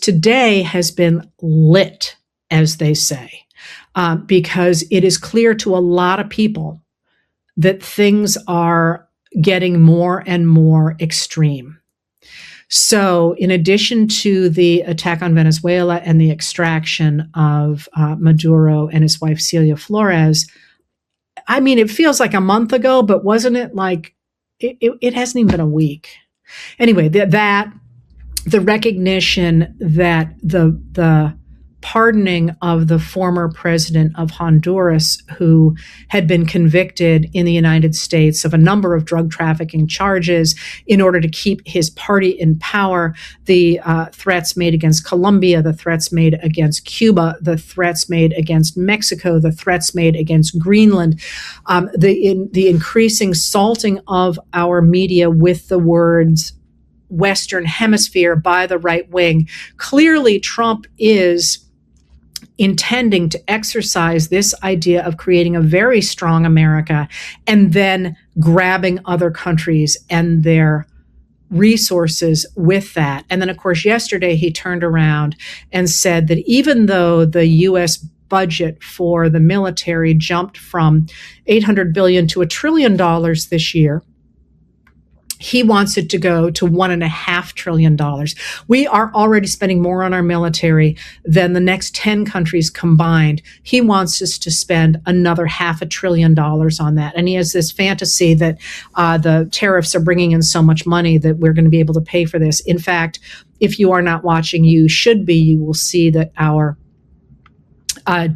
today has been lit, as they say, because it is clear to a lot of people that things are getting more and more extreme. So in addition to the attack on Venezuela and the extraction of Maduro and his wife, Celia Flores, I mean, it feels like a month ago, but wasn't it like, it hasn't even been a week. Anyway, the recognition that the pardoning of the former president of Honduras, who had been convicted in the United States of a number of drug trafficking charges in order to keep his party in power, the threats made against Colombia, the threats made against Cuba, the threats made against Mexico, the threats made against Greenland, the increasing salting of our media with the words Western Hemisphere by the right wing. Clearly, Trump is intending to exercise this idea of creating a very strong America and then grabbing other countries and their resources with that. And then, of course, yesterday he turned around and said that even though the U.S. budget for the military jumped from $800 billion to $1 trillion this year, he wants it to go to $1.5 trillion. We are already spending more on our military than the next 10 countries combined. He wants us to spend another $500 billion on that. And he has this fantasy that the tariffs are bringing in so much money that we're going to be able to pay for this. In fact, if you are not watching, you should be. You will see that our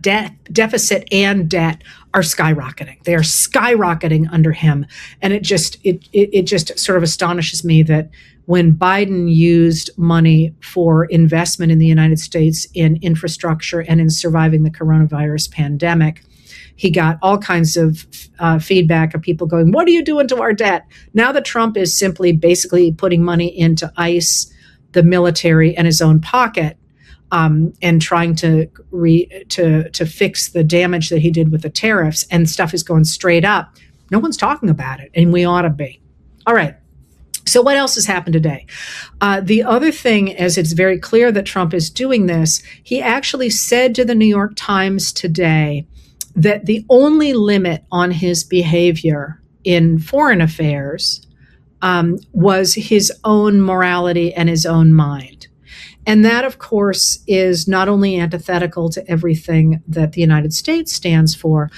deficit and debt are skyrocketing. They are skyrocketing under him. And it just sort of astonishes me that when Biden used money for investment in the United States in infrastructure and in surviving the coronavirus pandemic, he got all kinds of feedback of people going, what are you doing to our debt? Now that Trump is simply basically putting money into ICE, the military, and his own pocket, and trying to fix the damage that he did with the tariffs, and stuff is going straight up. No one's talking about it, and we ought to be. All right. So what else has happened today? The other thing, as it's very clear that Trump is doing this, he actually said to the New York Times today that the only limit on his behavior in foreign affairs was his own morality and his own mind. And that, of course, is not only antithetical to everything that the United States stands for,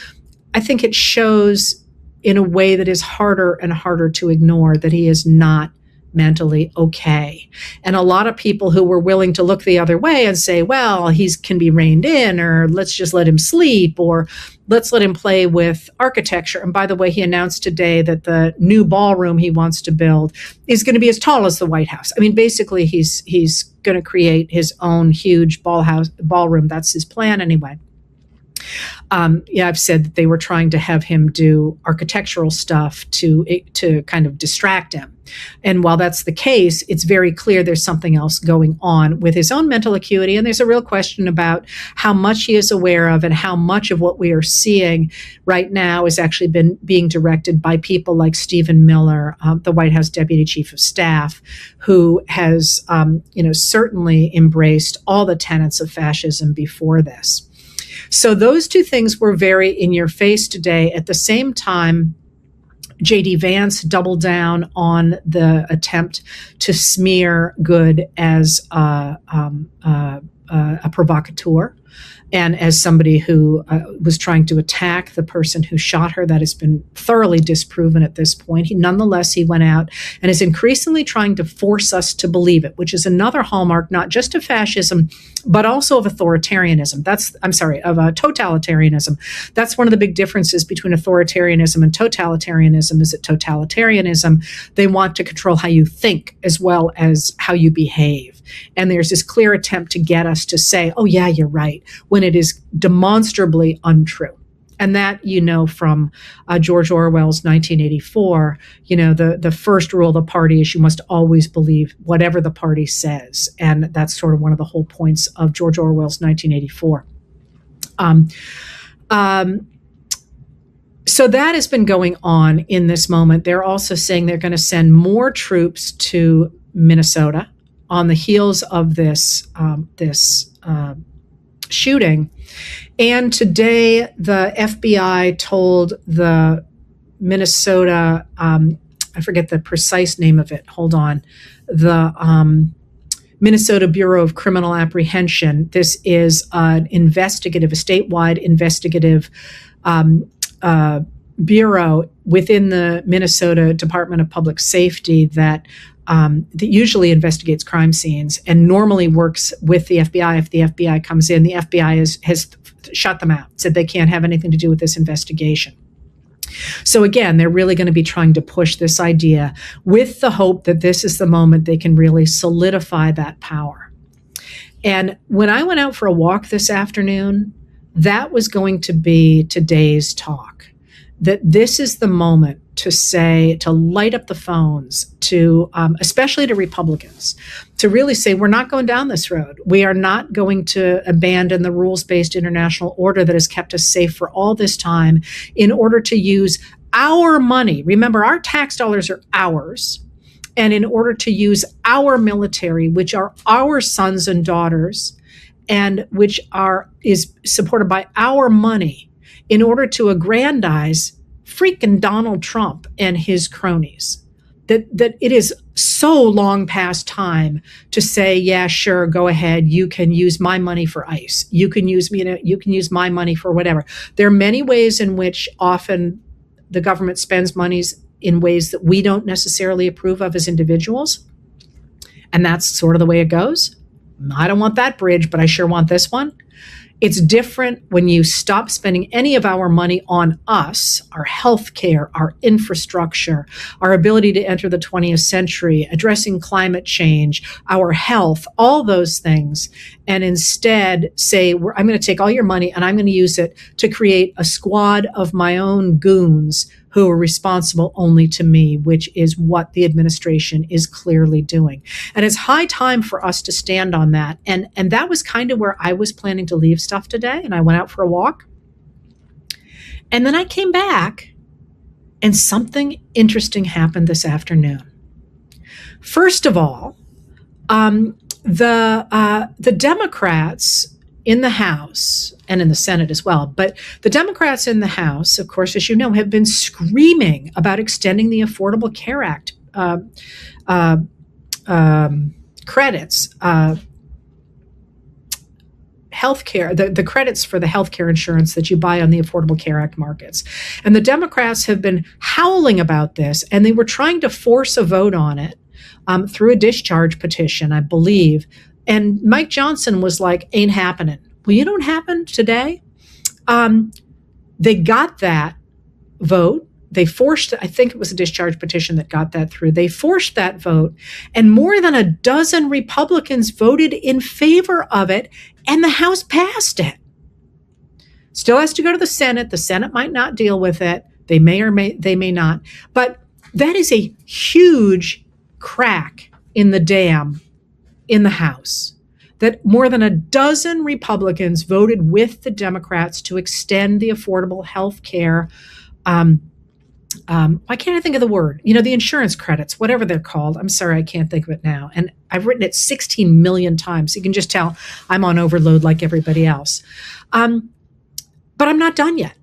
I think it shows in a way that is harder and harder to ignore that he is not mentally okay. And a lot of people who were willing to look the other way and say, well, he can be reined in, or let's just let him sleep, or let's let him play with architecture. And by the way, he announced today that the new ballroom he wants to build is going to be as tall as the White House. I mean, basically, he's going to create his own huge ballroom. That's his plan anyway. I've said that they were trying to have him do architectural stuff to kind of distract him. And while that's the case, it's very clear there's something else going on with his own mental acuity. And there's a real question about how much he is aware of and how much of what we are seeing right now is actually being directed by people like Stephen Miller, the White House Deputy Chief of Staff, who has, certainly embraced all the tenets of fascism before this. So those two things were very in your face today. At the same time, J.D. Vance doubled down on the attempt to smear Good as a provocateur and as somebody who was trying to attack the person who shot her. That has been thoroughly disproven at this point. Nonetheless, he went out and is increasingly trying to force us to believe it, which is another hallmark not just of fascism, but also of authoritarianism. Of totalitarianism. That's one of the big differences between authoritarianism and totalitarianism, is that totalitarianism, they want to control how you think as well as how you behave. And there's this clear attempt to get us to say, oh, yeah, you're right, when it is demonstrably untrue. And that, from George Orwell's 1984, the first rule of the party is you must always believe whatever the party says. And that's sort of one of the whole points of George Orwell's 1984. So that has been going on in this moment. They're also saying they're going to send more troops to Minnesota on the heels of this shooting. And today, the FBI told the Minnesota, I forget the precise name of it. Hold on. The Minnesota Bureau of Criminal Apprehension. This is a statewide investigative bureau within the Minnesota Department of Public Safety that usually investigates crime scenes and normally works with the FBI. If the FBI comes in, the FBI has shut them out, said they can't have anything to do with this investigation. So again, they're really going to be trying to push this idea with the hope that this is the moment they can really solidify that power. And when I went out for a walk this afternoon, that was going to be today's talk, that this is the moment to light up the phones, especially to Republicans, to really say, we're not going down this road. We are not going to abandon the rules-based international order that has kept us safe for all this time in order to use our money. Remember, our tax dollars are ours. And in order to use our military, which are our sons and daughters, and which is supported by our money, in order to aggrandize freaking Donald Trump and his cronies, that it is so long past time to say, yeah, sure, go ahead. You can use my money for ICE. You can use my money for whatever. There are many ways in which often the government spends monies in ways that we don't necessarily approve of as individuals. And that's sort of the way it goes. I don't want that bridge, but I sure want this one. It's different when you stop spending any of our money on us, our healthcare, our infrastructure, our ability to enter the 20th century, addressing climate change, our health, all those things, and instead say, I'm going to take all your money and I'm going to use it to create a squad of my own goons who are responsible only to me, which is what the administration is clearly doing. And it's high time for us to stand on that. And that was kind of where I was planning to leave stuff today. And I went out for a walk. And then I came back and something interesting happened this afternoon. First of all, the Democrats in the House and in the Senate as well, but the Democrats in the House, of course, as you know, have been screaming about extending the Affordable Care Act credits, healthcare, the credits for the healthcare insurance that you buy on the Affordable Care Act markets. And the Democrats have been howling about this, and they were trying to force a vote on it through a discharge petition, I believe. And Mike Johnson was like, ain't happening. Well, you know what happened today? They got that vote. They forced, I think it was a discharge petition that got that through. They forced that vote, and more than a dozen Republicans voted in favor of it, and the House passed it. Still has to go to the Senate. The Senate might not deal with it. They may or they may not. But that is a huge crack in the dam in the House, that more than a dozen Republicans voted with the Democrats to extend the affordable health care. Why can't I think of the word? The insurance credits, whatever they're called. I'm sorry, I can't think of it now. And I've written it 16 million times. So you can just tell I'm on overload like everybody else. But I'm not done yet.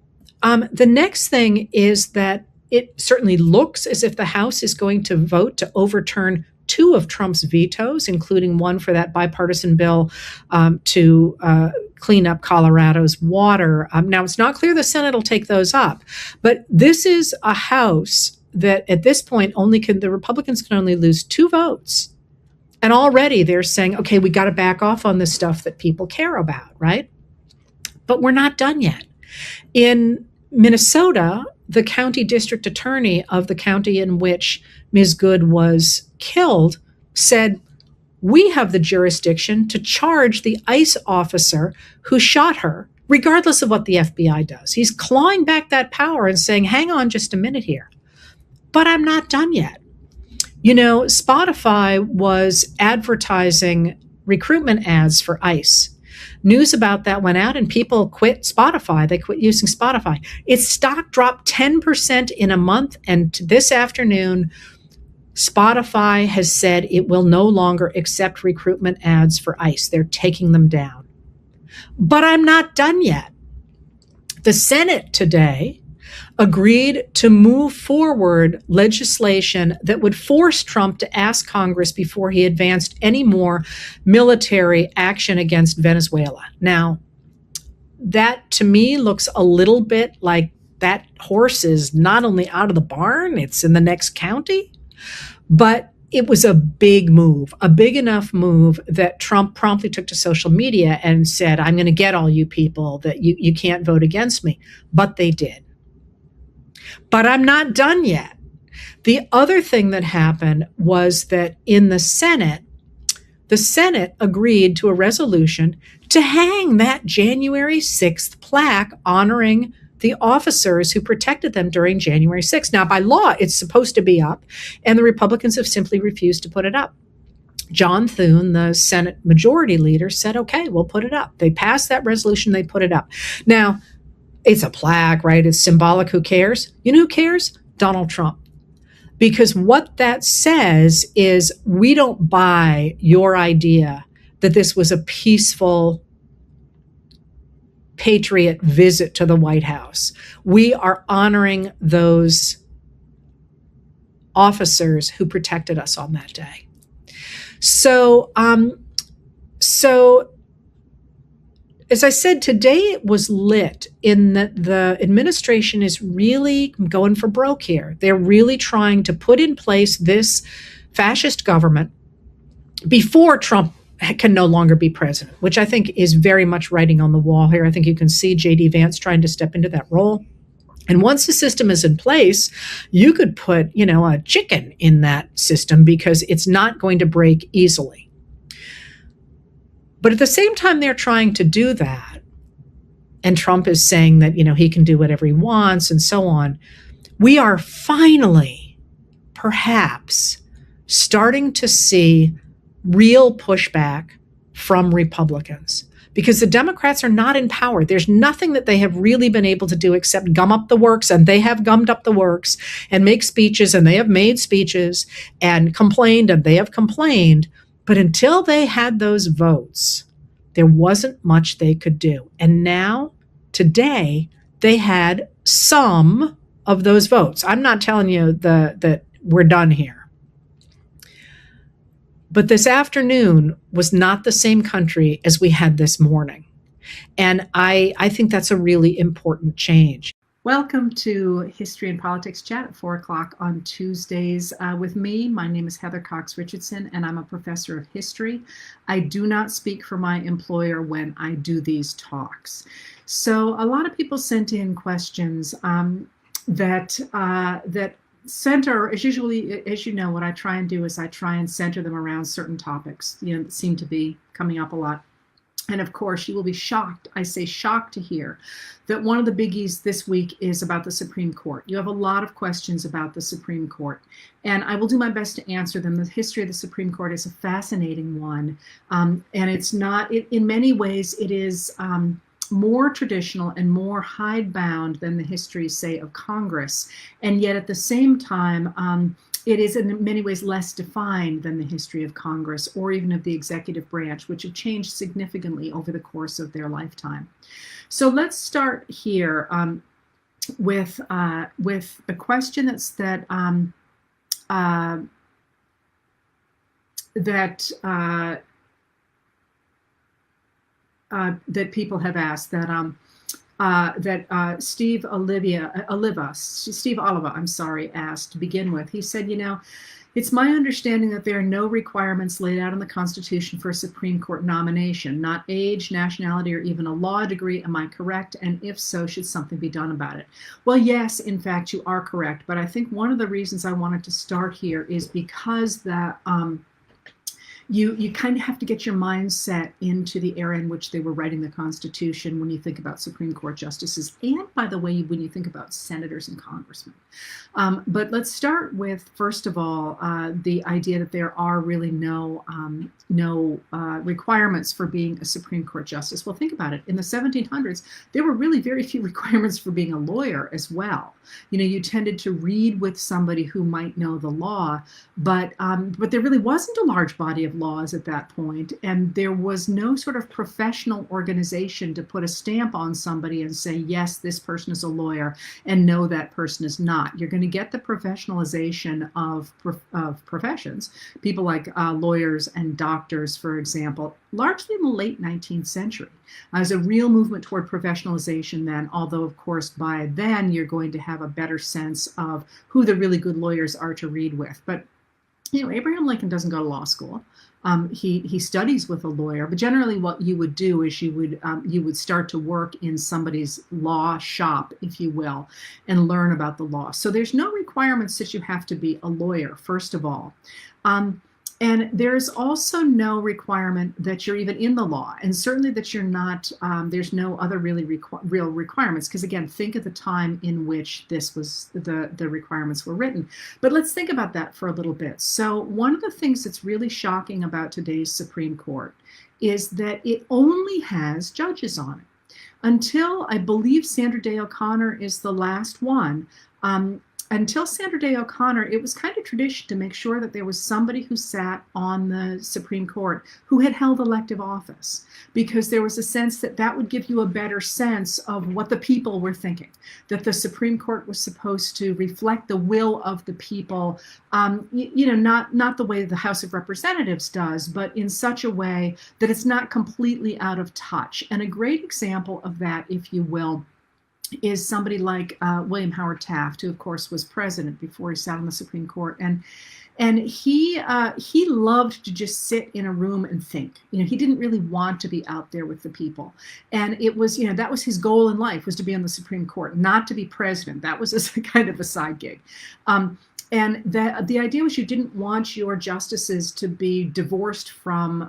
The next thing is that it certainly looks as if the House is going to vote to overturn two of Trump's vetoes, including one for that bipartisan bill to clean up Colorado's water. Now, it's not clear the Senate will take those up, but this is a House that at this point the Republicans can only lose 2 votes. And already they're saying, okay, we got to back off on this stuff that people care about, right? But we're not done yet. In Minnesota, the county district attorney of the county in which Ms. Good was killed said, we have the jurisdiction to charge the ICE officer who shot her, regardless of what the FBI does. He's clawing back that power and saying, hang on just a minute here. But I'm not done yet. Spotify was advertising recruitment ads for ICE. News about that went out and people quit Spotify. They quit using Spotify. Its stock dropped 10% in a month. And this afternoon, Spotify has said it will no longer accept recruitment ads for ICE. They're taking them down. But I'm not done yet. The Senate today agreed to move forward legislation that would force Trump to ask Congress before he advanced any more military action against Venezuela. Now, that to me looks a little bit like that horse is not only out of the barn, it's in the next county. But it was a big move, a big enough move that Trump promptly took to social media and said, I'm going to get all you people that you can't vote against me. But they did. But I'm not done yet. The other thing that happened was that in the Senate agreed to a resolution to hang that January 6th plaque honoring the officers who protected them during January 6th. Now, by law, it's supposed to be up, and the Republicans have simply refused to put it up. John Thune, the Senate Majority Leader, said, okay, we'll put it up. They passed that resolution, they put it up. Now, it's a plaque, right? It's symbolic. Who cares? You know who cares? Donald Trump. Because what that says is we don't buy your idea that this was a peaceful patriot visit to the White House. We are honoring those officers who protected us on that day. So as I said, today it was lit in that the administration is really going for broke here. They're really trying to put in place this fascist government before Trump can no longer be president, which I think is very much writing on the wall here. I think you can see J.D. Vance trying to step into that role. And once the system is in place, you could put, a chicken in that system because it's not going to break easily. But at the same time they're trying to do that, and Trump is saying that, he can do whatever he wants and so on, we are finally, perhaps, starting to see real pushback from Republicans because the Democrats are not in power. There's nothing that they have really been able to do except gum up the works, and they have gummed up the works and make speeches, and they have made speeches and complained, and they have complained. But until they had those votes, there wasn't much they could do. And now, today, they had some of those votes. I'm not telling you that we're done here. But this afternoon was not the same country as we had this morning. And I think that's a really important change. Welcome to History and Politics Chat at 4 o'clock on Tuesdays with me. My name is Heather Cox Richardson, and I'm a professor of history. I do not speak for my employer when I do these talks. So a lot of people sent in questions that center is usually, as you know, what I try and do is I try and center them around certain topics, that seem to be coming up a lot. And of course, you will be shocked, I say shocked to hear that one of the biggies this week is about the Supreme Court. You have a lot of questions about the Supreme Court, and I will do my best to answer them. The history of the Supreme Court is a fascinating one, and it's not, in many ways, it is more traditional and more hidebound than the history, say, of Congress. And yet at the same time, it is in many ways less defined than the history of Congress or even of the executive branch, which have changed significantly over the course of their lifetime. So let's start here with the question that people have asked, that Steve Oliva, asked to begin with. He said, it's my understanding that there are no requirements laid out in the Constitution for a Supreme Court nomination, not age, nationality, or even a law degree. Am I correct? And if so, should something be done about it? Well, yes, in fact, you are correct. But I think one of the reasons I wanted to start here is because that you kind of have to get your mindset into the era in which they were writing the Constitution when you think about Supreme Court justices, and by the way, when you think about senators and congressmen. But let's start with, first of all, the idea that there are really no requirements for being a Supreme Court justice. Well, think about it. In the 1700s, there were really very few requirements for being a lawyer as well. You tended to read with somebody who might know the law, but there really wasn't a large body of laws at that point, and there was no sort of professional organization to put a stamp on somebody and say, yes, this person is a lawyer, and no, that person is not. You're going to get the professionalization of professions, people like lawyers and doctors, for example, largely in the late 19th century. There's a real movement toward professionalization then, although, of course, by then you're going to have a better sense of who the really good lawyers are to read with. But Abraham Lincoln doesn't go to law school. He studies with a lawyer, but generally what you would do is you would start to work in somebody's law shop, if you will, and learn about the law. So there's no requirements that you have to be a lawyer, first of all. And there's also no requirement that you're even in the law, and certainly that you're not, there's no other really real requirements, because again, think of the time in which this was, the requirements were written. But let's think about that for a little bit. So one of the things that's really shocking about today's Supreme Court is that it only has judges on it. Until, I believe, Sandra Day O'Connor is the last one. Until Sandra Day O'Connor, it was kind of tradition to make sure that there was somebody who sat on the Supreme Court who had held elective office, because there was a sense that that would give you a better sense of what the people were thinking, that the Supreme Court was supposed to reflect the will of the people, not the way the House of Representatives does, but in such a way that it's not completely out of touch. And a great example of that, if you will, is somebody like William Howard Taft, who of course was president before he sat on the Supreme Court, and he loved to just sit in a room and think. He didn't really want to be out there with the people, and it was that was his goal in life, was to be on the Supreme Court, not to be president. That was a kind of a side gig. And the idea was you didn't want your justices to be divorced from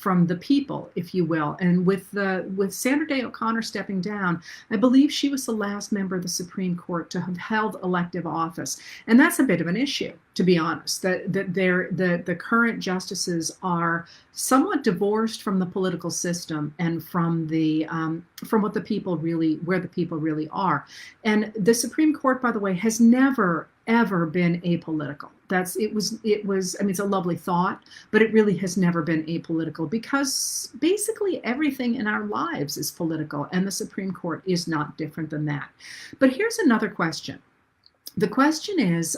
the people, if you will. And with Sandra Day O'Connor stepping down, I believe she was the last member of the Supreme Court to have held elective office, and that's a bit of an issue, to be honest. That the current justices are somewhat divorced from the political system and from what the people really, where the people really are. And the Supreme Court, by the way, has never ever been apolitical. It was, I mean, it's a lovely thought, but it really has never been apolitical, because basically everything in our lives is political, and the Supreme Court is not different than that. But here's another question. The question is,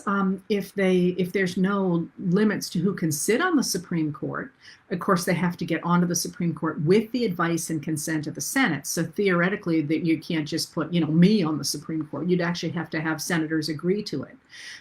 if there's no limits to who can sit on the Supreme Court, of course they have to get onto the Supreme Court with the advice and consent of the Senate. So theoretically, that you can't just put me on the Supreme Court. You'd actually have to have senators agree to it.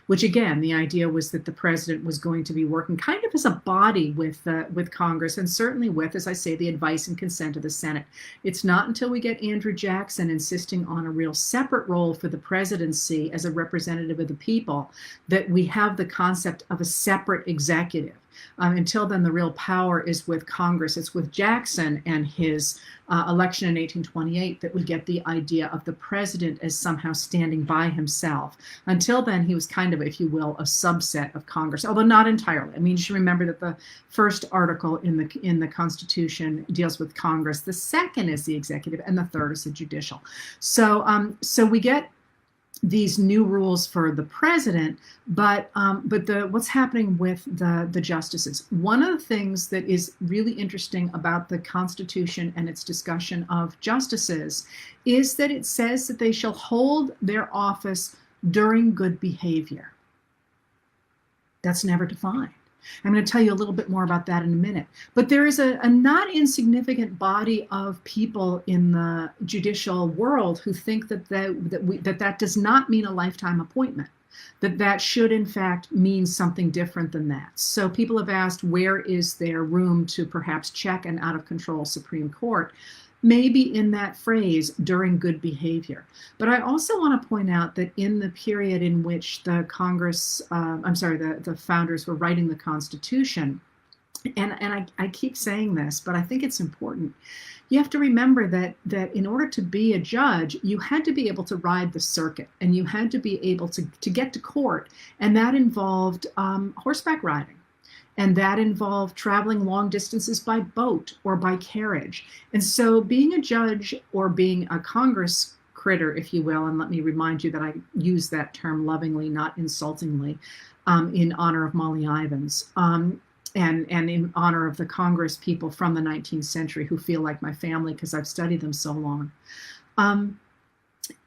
Which again, the idea was that the president was going to be working kind of as a body with Congress, and certainly with, as I say, the advice and consent of the Senate. It's not until we get Andrew Jackson insisting on a real separate role for the presidency as a representative of the people that we have the concept of a separate executive. Until then, the real power is with Congress. It's with Jackson and his election in 1828 that we get the idea of the president as somehow standing by himself. Until then, he was kind of, if you will, a subset of Congress, although not entirely. I mean, you should remember that the first article in the Constitution deals with Congress. The second is the executive, and the third is the judicial. So we get these new rules for the president, but what's happening with the justices. One of the things that is really interesting about the Constitution and its discussion of justices is that it says that they shall hold their office during good behavior. That's never defined. I'm going to tell you a little bit more about that in a minute. But there is a not insignificant body of people in the judicial world who think that does not mean a lifetime appointment, that should in fact mean something different than that. So people have asked, where is there room to perhaps check an out of control Supreme Court? Maybe in that phrase, during good behavior. But I also want to point out that in the period in which the founders were writing the Constitution, and I keep saying this, but I think it's important. You have to remember that in order to be a judge, you had to be able to ride the circuit, and you had to be able to get to court, and that involved horseback riding. And that involved traveling long distances by boat or by carriage. And so being a judge, or being a Congress critter, if you will, and let me remind you that I use that term lovingly, not insultingly, in honor of Molly Ivins, and in honor of the Congress people from the 19th century who feel like my family because I've studied them so long.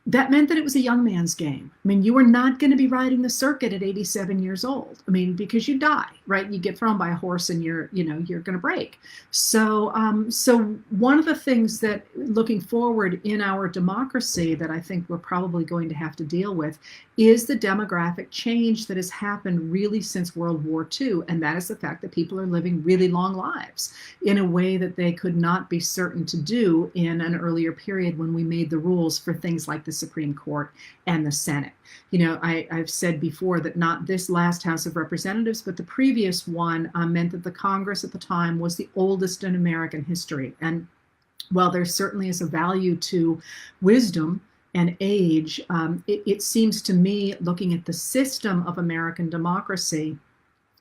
That meant that it was a young man's game. I mean, you were not going to be riding the circuit at 87 years old. I mean, because you die, right? You get thrown by a horse and you're going to break. So one of the things that, looking forward in our democracy, that I think we're probably going to have to deal with is the demographic change that has happened really since World War II. And that is the fact that people are living really long lives in a way that they could not be certain to do in an earlier period when we made the rules for things like the Supreme Court and the Senate. I've said before that not this last House of Representatives, but the previous one meant that the Congress at the time was the oldest in American history. And while there certainly is a value to wisdom and age, it seems to me, looking at the system of American democracy,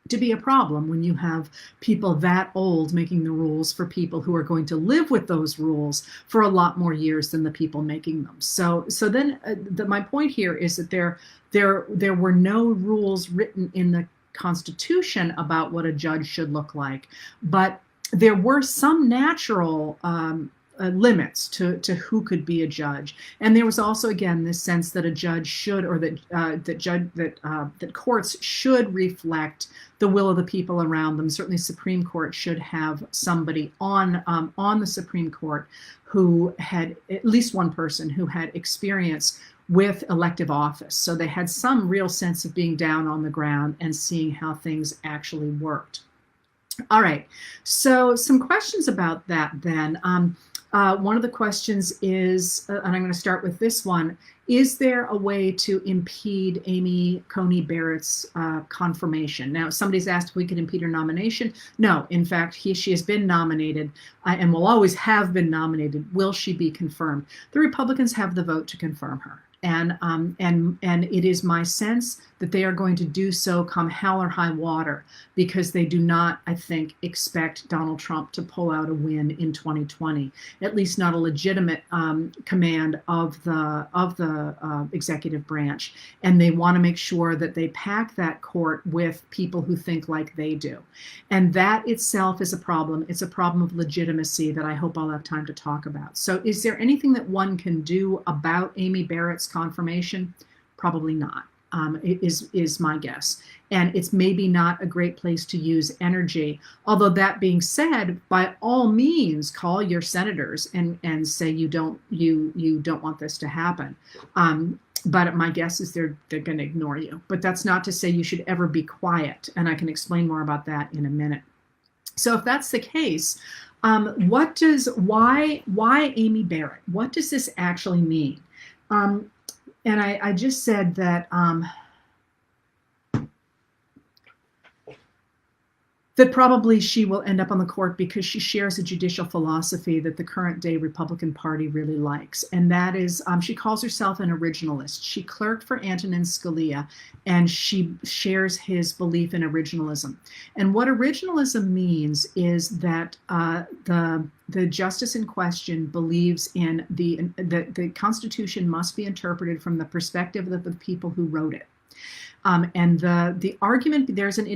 to be a problem when you have people that old making the rules for people who are going to live with those rules for a lot more years than the people making them. So then my point here is that there were no rules written in the Constitution about what a judge should look like, but there were some natural limits to who could be a judge. And there was also, again, this sense that a judge should, or that courts should reflect the will of the people around them. Certainly Supreme Court should have somebody on the Supreme Court who had, at least one person who had experience with elective office. So they had some real sense of being down on the ground and seeing how things actually worked. All right, so some questions about that then. One of the questions is, and I'm going to start with this one, is there a way to impede Amy Coney Barrett's confirmation? Now, somebody's asked if we could impede her nomination. No, in fact, she has been nominated and will always have been nominated. Will she be confirmed? The Republicans have the vote to confirm her. And it is my sense that they are going to do so come hell or high water, because they do not, I think, expect Donald Trump to pull out a win in 2020, at least not a legitimate command of the executive branch. And they want to make sure that they pack that court with people who think like they do. And that itself is a problem. It's a problem of legitimacy that I hope I'll have time to talk about. So is there anything that one can do about Amy Barrett's confirmation? Probably not. Is my guess. And it's maybe not a great place to use energy. Although that being said, by all means, call your senators and say you don't want this to happen. But my guess is they're going to ignore you. But that's not to say you should ever be quiet. And I can explain more about that in a minute. So if that's the case, why Amy Barrett? What does this actually mean? And I just said that that probably she will end up on the court because she shares a judicial philosophy that the current day Republican Party really likes. And that is, she calls herself an originalist. She clerked for Antonin Scalia, and she shares his belief in originalism. And what originalism means is that the justice in question believes in the Constitution must be interpreted from the perspective of the people who wrote it. And the argument, there is an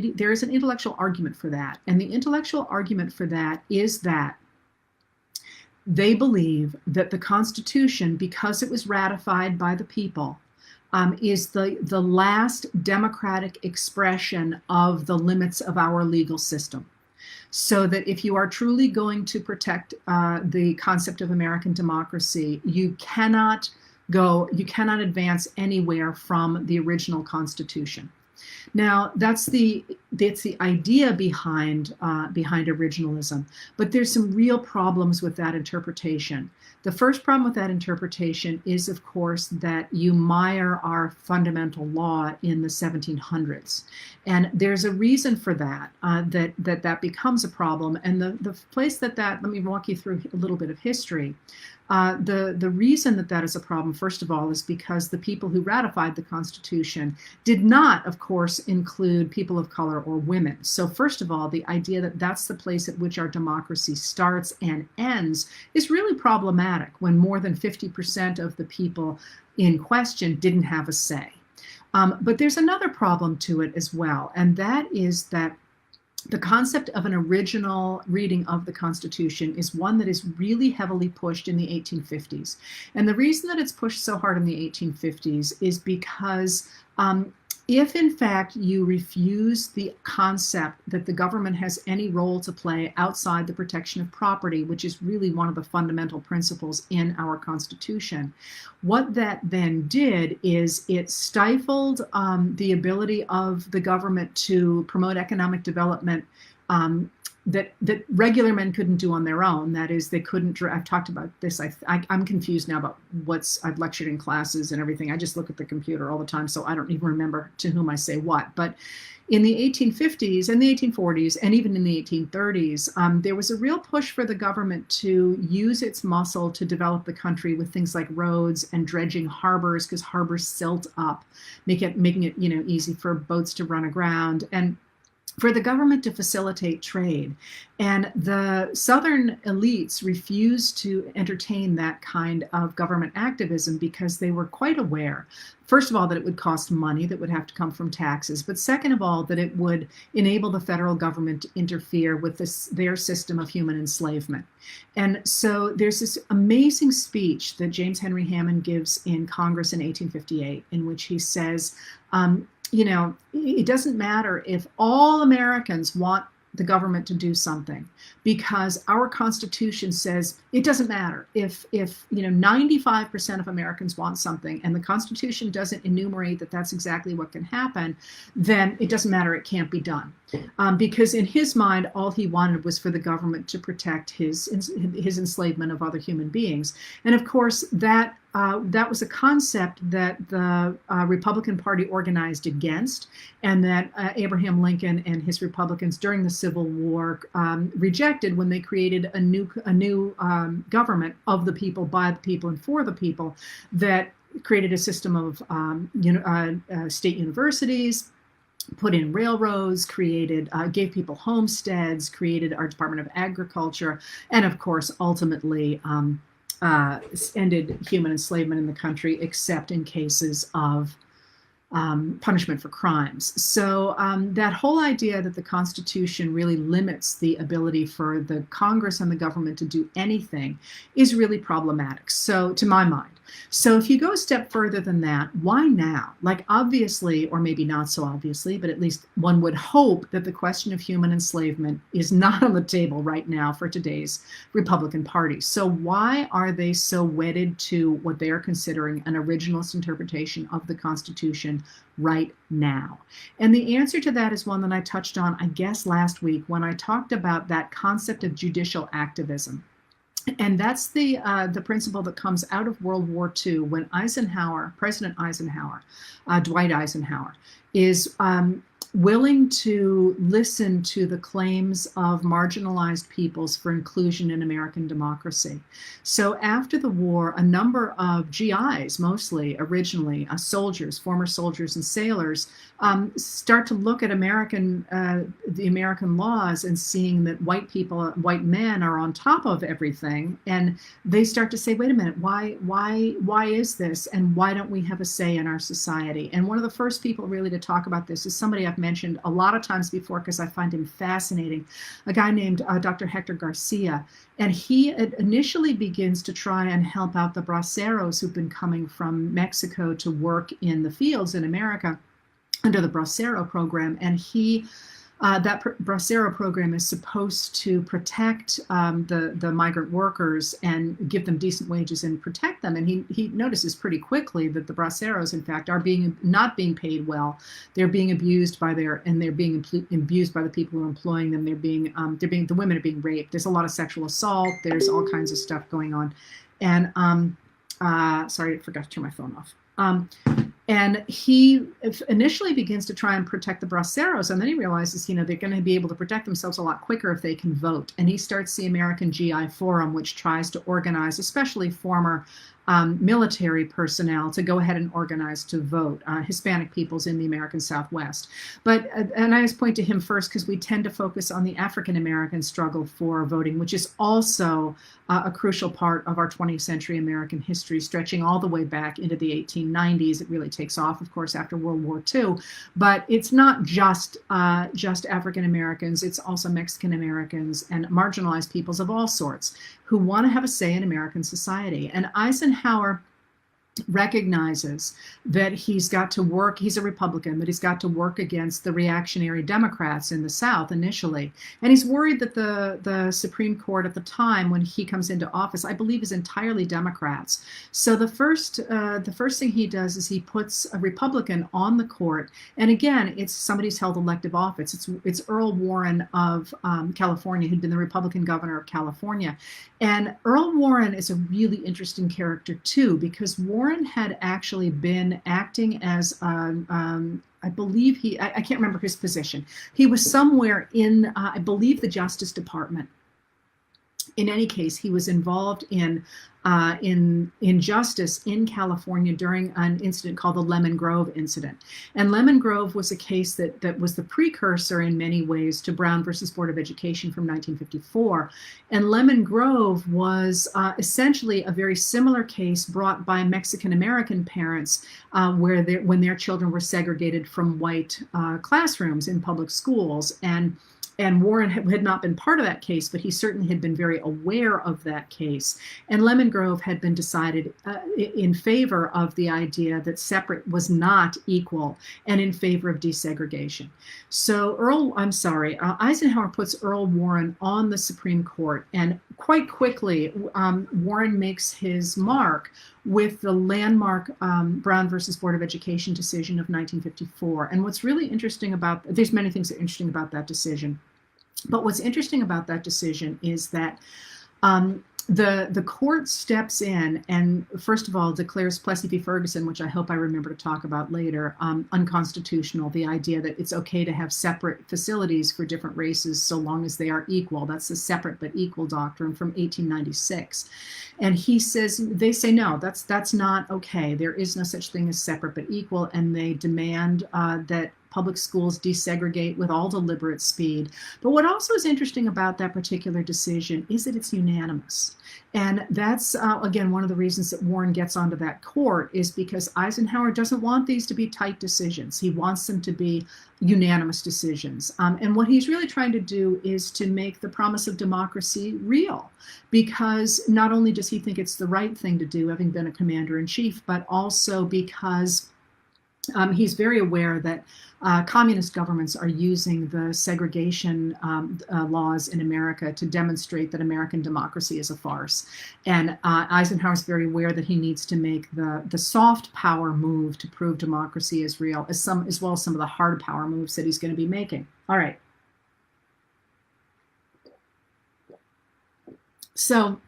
intellectual argument for that. And the intellectual argument for that is that they believe that the Constitution, because it was ratified by the people, is the last democratic expression of the limits of our legal system. So that if you are truly going to protect the concept of American democracy, you cannot advance anywhere from the original Constitution. Now, that's the that's the idea behind originalism. But there's some real problems with that interpretation. The first problem with that interpretation is, of course, that you mire our fundamental law in the 1700s. And there's a reason for that, that becomes a problem. And the place let me walk you through a little bit of history. The reason that is a problem, first of all, is because the people who ratified the Constitution did not, of course, include people of color or women. So first of all, the idea that that's the place at which our democracy starts and ends is really problematic when more than 50% of the people in question didn't have a say. But there's another problem to it as well, and that is that the concept of an original reading of the Constitution is one that is really heavily pushed in the 1850s. And the reason that it's pushed so hard in the 1850s is because if in fact you refuse the concept that the government has any role to play outside the protection of property, which is really one of the fundamental principles in our Constitution, what that then did is it stifled the ability of the government to promote economic development that regular men couldn't do on their own. That is, they couldn't. I've talked about this. I'm confused now about I've lectured in classes and everything. I just look at the computer all the time, so I don't even remember to whom I say what. But in the 1850s and the 1840s and even in the 1830s, there was a real push for the government to use its muscle to develop the country with things like roads and dredging harbors, because harbors silt up, making it easy for boats to run aground, and for the government to facilitate trade. And the Southern elites refused to entertain that kind of government activism because they were quite aware, first of all, that it would cost money that would have to come from taxes, but second of all, that it would enable the federal government to interfere with their system of human enslavement. And so there's this amazing speech that James Henry Hammond gives in Congress in 1858, in which he says, it doesn't matter if all Americans want the government to do something, because our Constitution says it doesn't matter if 95% of Americans want something and the Constitution doesn't enumerate that that's exactly what can happen, then it doesn't matter, it can't be done. Because in his mind, all he wanted was for the government to protect his enslavement of other human beings. And of course, that was a concept that the Republican Party organized against, and that Abraham Lincoln and his Republicans during the Civil War rejected when they created a new government of the people, by the people, and for the people, that created a system of state universities, put in railroads, gave people homesteads, created our Department of Agriculture, and of course, ultimately ended human enslavement in the country, except in cases of punishment for crimes. So that whole idea that the Constitution really limits the ability for the Congress and the government to do anything is really problematic, so to my mind. So if you go a step further than that, why now? Like, obviously, or maybe not so obviously, but at least one would hope that the question of human enslavement is not on the table right now for today's Republican Party. So why are they so wedded to what they are considering an originalist interpretation of the Constitution right now? And the answer to that is one that I touched on, I guess, last week when I talked about that concept of judicial activism. And that's the principle that comes out of World War II, when President Eisenhower, Dwight Eisenhower, is willing to listen to the claims of marginalized peoples for inclusion in American democracy. So after the war, a number of GIs, mostly originally soldiers, former soldiers and sailors, start to look at the American laws and seeing that white men are on top of everything, and they start to say, wait a minute, why is this, and why don't we have a say in our society? And one of the first people really to talk about this is somebody I've mentioned a lot of times before because I find him fascinating, a guy named Dr. Hector Garcia. And he initially begins to try and help out the braceros who've been coming from Mexico to work in the fields in America under the Bracero program. And he That Bracero program is supposed to protect the migrant workers and give them decent wages and protect them. And he notices pretty quickly that the Braceros, in fact, are not being paid well. They're being abused they're being abused by the people who are employing them. The women are being raped. There's a lot of sexual assault. There's all kinds of stuff going on. And sorry, I forgot to turn my phone off. And he initially begins to try and protect the Braceros, and then he realizes, they're going to be able to protect themselves a lot quicker if they can vote. And he starts the American GI Forum, which tries to organize, especially former military personnel, to go ahead and organize to vote, Hispanic peoples in the American Southwest. And I just point to him first because we tend to focus on the African American struggle for voting, which is also a crucial part of our 20th century American history, stretching all the way back into the 1890s. It really takes off, of course, after World War II. But it's not just African Americans, it's also Mexican Americans and marginalized peoples of all sorts who want to have a say in American society. And Eisenhower recognizes that he's got to work, he's a Republican, that he's got to work against the reactionary Democrats in the South initially. And he's worried that the Supreme Court at the time when he comes into office, I believe, is entirely Democrats. So the first thing he does is he puts a Republican on the court. And again, it's somebody who's held elective office. It's Earl Warren of California, who'd been the Republican governor of California. And Earl Warren is a really interesting character too, because Warren had actually been acting as, I believe I can't remember his position. He was somewhere in, I believe, the Justice Department. In any case, he was involved in justice in California during an incident called the Lemon Grove incident. And Lemon Grove was a case that was the precursor in many ways to Brown versus Board of Education from 1954. And Lemon Grove was essentially a very similar case brought by Mexican-American parents when their children were segregated from white classrooms in public schools. And Warren had not been part of that case, but he certainly had been very aware of that case. And Lemon Grove had been decided in favor of the idea that separate was not equal and in favor of desegregation. So Eisenhower puts Earl Warren on the Supreme Court, and quite quickly, Warren makes his mark with the landmark Brown versus Board of Education decision of 1954. And what's really interesting there's many things that are interesting about that decision, but what's interesting about that decision is that the court steps in and, first of all, declares Plessy v. Ferguson, which I hope I remember to talk about later, unconstitutional, the idea that it's okay to have separate facilities for different races so long as they are equal. That's the separate but equal doctrine from 1896. And they say, no, that's not okay. There is no such thing as separate but equal, and they demand that public schools desegregate with all deliberate speed. But what also is interesting about that particular decision is that it's unanimous. And that's, again, one of the reasons that Warren gets onto that court is because Eisenhower doesn't want these to be tight decisions. He wants them to be unanimous decisions. And what he's really trying to do is to make the promise of democracy real, because not only does he think it's the right thing to do, having been a commander-in-chief, but also because he's very aware that communist governments are using the segregation laws in America to demonstrate that American democracy is a farce. And Eisenhower's very aware that he needs to make the soft power move to prove democracy is real, as well as some of the hard power moves that he's going to be making. All right. So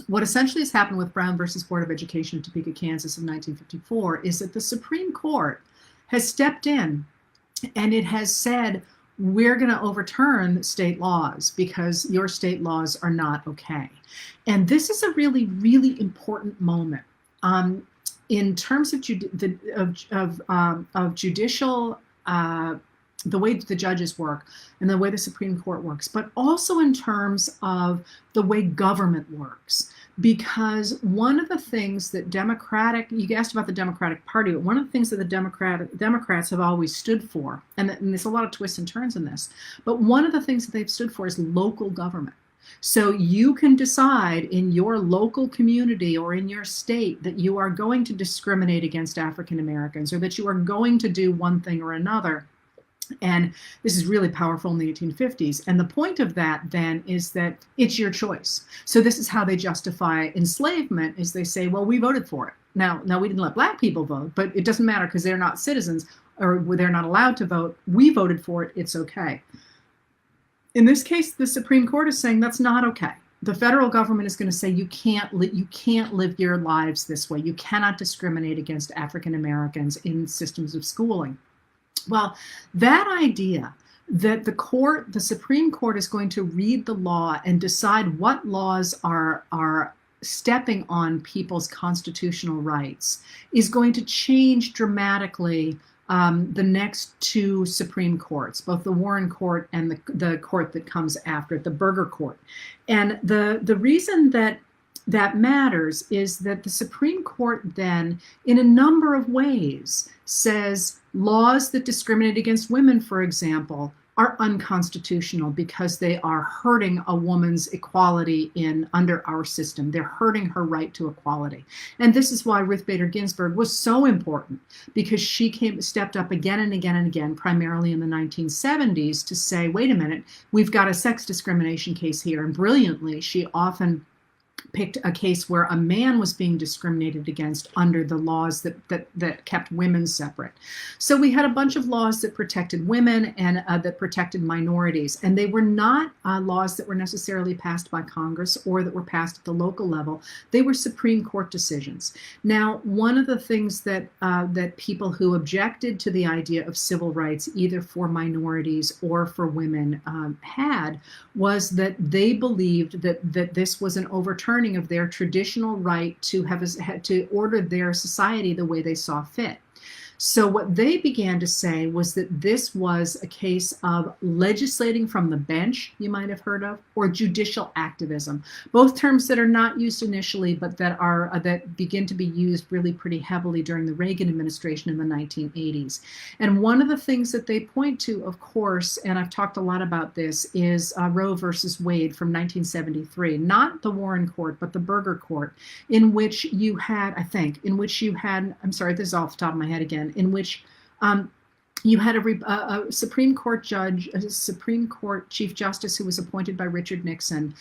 what essentially has happened with Brown versus Board of Education in Topeka, Kansas in 1954 is that the Supreme Court has stepped in and it has said, we're going to overturn state laws because your state laws are not okay. And this is a really, really important moment in terms of judicial the way the judges work and the way the Supreme Court works, but also in terms of the way government works. Because one of the things that you asked about the Democratic Party, but one of the things that the Democrats have always stood for, and there's a lot of twists and turns in this, but one of the things that they've stood for is local government. So you can decide in your local community or in your state that you are going to discriminate against African Americans, or that you are going to do one thing or another. And this is really powerful in the 1850s. And the point of that then is that it's your choice. So this is how they justify enslavement, is they say, well, we voted for it. Now we didn't let black people vote, but it doesn't matter because they're not citizens or they're not allowed to vote. We voted for it. It's okay. In this case, the Supreme Court is saying that's not okay. The federal government is going to say you can't live your lives this way. You cannot discriminate against African Americans in systems of schooling. Well, that idea that the Supreme Court is going to read the law and decide what laws are stepping on people's constitutional rights is going to change dramatically the next two Supreme Courts, both the Warren Court and the court that comes after it, the Burger Court. And the reason that matters is that the Supreme Court then, in a number of ways, says laws that discriminate against women, for example, are unconstitutional because they are hurting a woman's equality under our system. They're hurting her right to equality. And this is why Ruth Bader Ginsburg was so important, because she stepped up again and again and again, primarily in the 1970s, to say, wait a minute, we've got a sex discrimination case here. And brilliantly, she often picked a case where a man was being discriminated against under the laws that kept women separate. So we had a bunch of laws that protected women and that protected minorities. And they were not laws that were necessarily passed by Congress or that were passed at the local level. They were Supreme Court decisions. Now, one of the things that people who objected to the idea of civil rights, either for minorities or for women, had was that they believed that this was an overturning of their traditional right to order their society the way they saw fit. So what they began to say was that this was a case of legislating from the bench, you might have heard of, or judicial activism, both terms that are not used initially, but that begin to be used really pretty heavily during the Reagan administration in the 1980s. And one of the things that they point to, of course, and I've talked a lot about this, is Roe versus Wade from 1973, not the Warren Court, but the Burger Court, in which you had, I'm sorry, this is off the top of my head again, in which you had a Supreme Court judge, a Supreme Court Chief Justice who was appointed by Richard Nixon,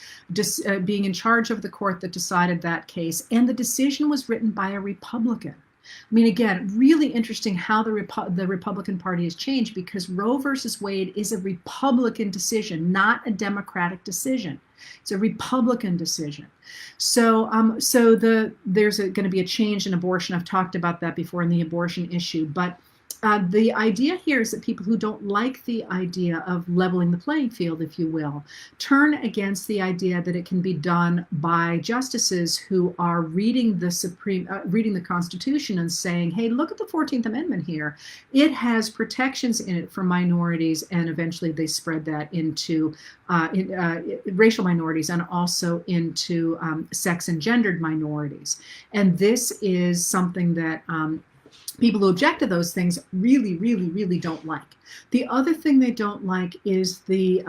being in charge of the court that decided that case. And the decision was written by a Republican. I mean, again, really interesting how the Republican Party has changed, because Roe versus Wade is a Republican decision, not a Democratic decision. It's a Republican decision. So, there's going to be a change in abortion. I've talked about that before in the abortion issue, but the idea here is that people who don't like the idea of leveling the playing field, if you will, turn against the idea that it can be done by justices who are reading the Constitution and saying, hey, look at the 14th Amendment here. It has protections in it for minorities, and eventually they spread that into racial minorities and also into sex and gendered minorities. And this is something that people who object to those things really, really, really don't like. The other thing they don't like is the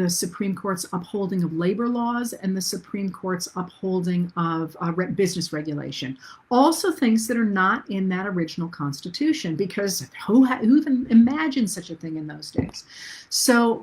Supreme Court's upholding of labor laws and the Supreme Court's upholding of business regulation. Also things that are not in that original Constitution, because who even imagined such a thing in those days? So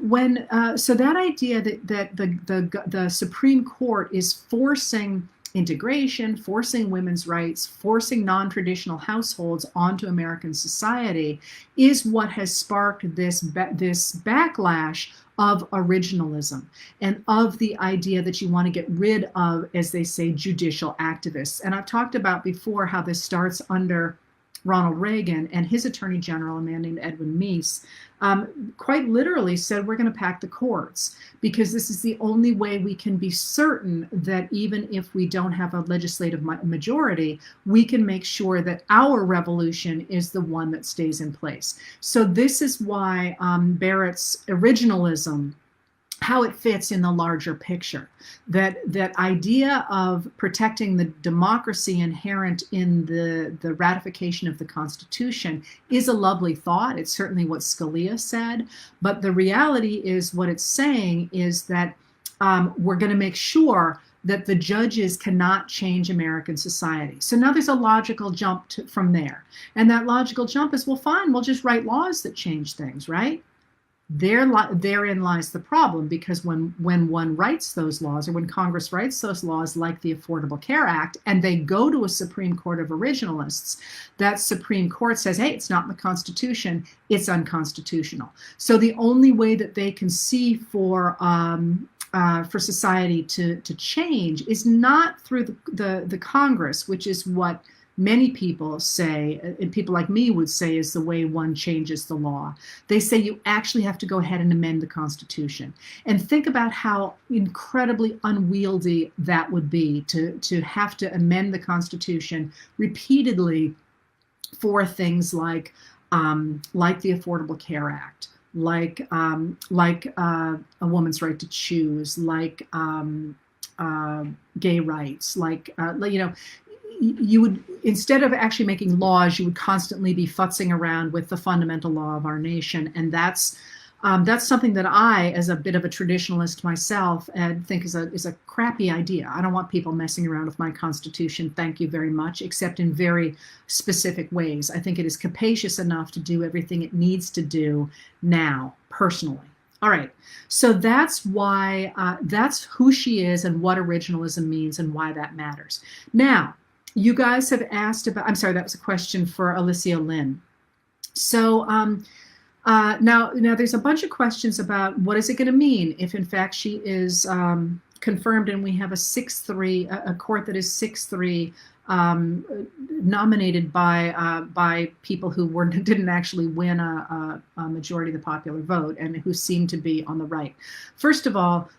so that idea that the Supreme Court is forcing integration, forcing women's rights, forcing non-traditional households onto American society is what has sparked this backlash of originalism and of the idea that you want to get rid of, as they say, judicial activists. And I've talked about before how this starts under Ronald Reagan, and his attorney general, a man named Edwin Meese, quite literally said, we're going to pack the courts, because this is the only way we can be certain that even if we don't have a legislative majority, we can make sure that our revolution is the one that stays in place. So this is why Barrett's originalism, how it fits in the larger picture, that idea of protecting the democracy inherent in the ratification of the Constitution is a lovely thought. It's certainly what Scalia said, but the reality is what it's saying is that we're going to make sure that the judges cannot change American society. So now there's a logical jump from there. And that logical jump is, well, fine, we'll just write laws that change things, right? Therein lies the problem, because when one writes those laws, or when Congress writes those laws like the Affordable Care Act, and they go to a Supreme Court of originalists, that Supreme Court says, hey, it's not in the Constitution, it's unconstitutional. So the only way that they can see for society to change is not through the Congress, which is what many people say, and people like me would say, is the way one changes the law. They say you actually have to go ahead and amend the Constitution. And think about how incredibly unwieldy that would be, to have to amend the Constitution repeatedly for things like the Affordable Care Act, like a woman's right to choose, like gay rights, you would, instead of actually making laws, you would constantly be futzing around with the fundamental law of our nation. And that's something that I, as a bit of a traditionalist myself, think is a crappy idea. I don't want people messing around with my Constitution, thank you very much, except in very specific ways. I think it is capacious enough to do everything it needs to do now, personally. All right, so that's why, that's who she is and what originalism means and why that matters. Now, you guys have asked about, I'm sorry, that was a question for Alicia Lynn. So now there's a bunch of questions about what is it going to mean if in fact she is confirmed and we have a 6-3, a court that is 6-3, nominated by people who didn't actually win a majority of the popular vote and who seem to be on the right. First of all,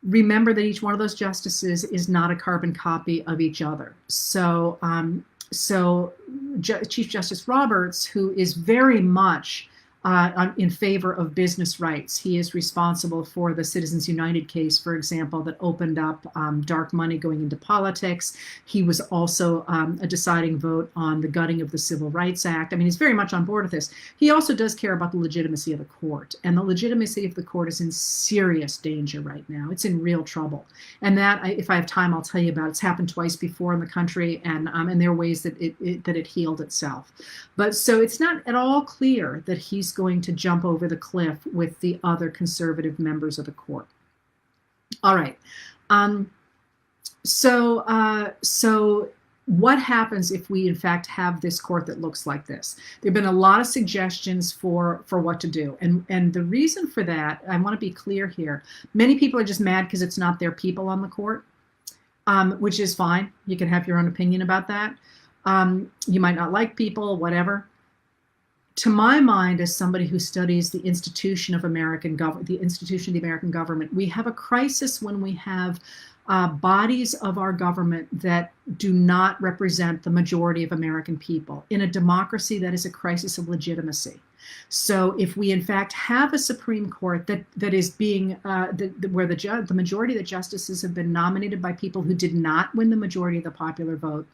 remember that each one of those justices is not a carbon copy of each other. So, Chief Justice Roberts, who is very much in favor of business rights. He is responsible for the Citizens United case, for example, that opened up dark money going into politics. He was also a deciding vote on the gutting of the Civil Rights Act. I mean, he's very much on board with this. He also does care about the legitimacy of the court, and the legitimacy of the court is in serious danger right now. It's in real trouble. And that, if I have time, I'll tell you about. It's happened twice before in the country, and there are ways that it healed itself. But so it's not at all clear that he's going to jump over the cliff with the other conservative members of the court. All right. So what happens if we in fact have this court that looks like this? There have been a lot of suggestions for what to do. And the reason for that, I want to be clear here. Many people are just mad because it's not their people on the court, which is fine. You can have your own opinion about that. You might not like people, whatever. To my mind, as somebody who studies the institution of the American government, we have a crisis when we have bodies of our government that do not represent the majority of American people. In a democracy, that is a crisis of legitimacy. So if we in fact have a Supreme Court that is being where the majority of the justices have been nominated by people who did not win the majority of the popular vote,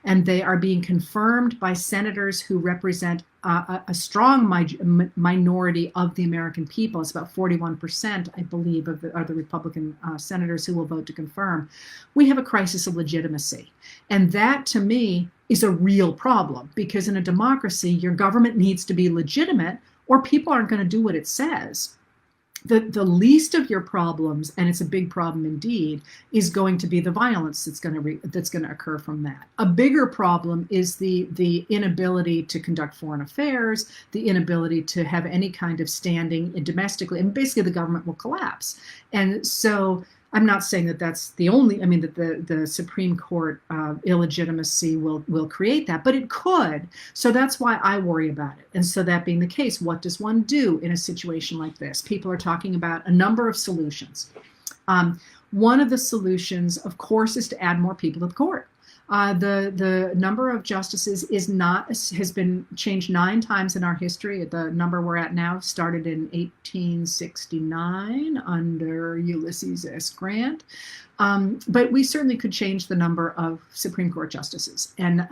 and they are being confirmed by senators who represent a strong minority of the American people. It's about 41%, I believe, of the Republican senators who will vote to confirm. We have a crisis of legitimacy. And that, to me, is a real problem, because in a democracy, your government needs to be legitimate or people aren't going to do what it says. The least of your problems, and it's a big problem indeed, is going to be the violence that's going to occur from that. A bigger problem is the inability to conduct foreign affairs, the inability to have any kind of standing domestically, and basically the government will collapse. And so I'm not saying that that's the only, I mean, that the Supreme Court illegitimacy will create that, but it could. So that's why I worry about it. And so that being the case, what does one do in a situation like this? People are talking about a number of solutions. One of the solutions, of course, is to add more people to the court. The number of justices has been changed 9 times in our history. The number we're at now started in 1869 under Ulysses S. Grant. But we certainly could change the number of Supreme Court justices. And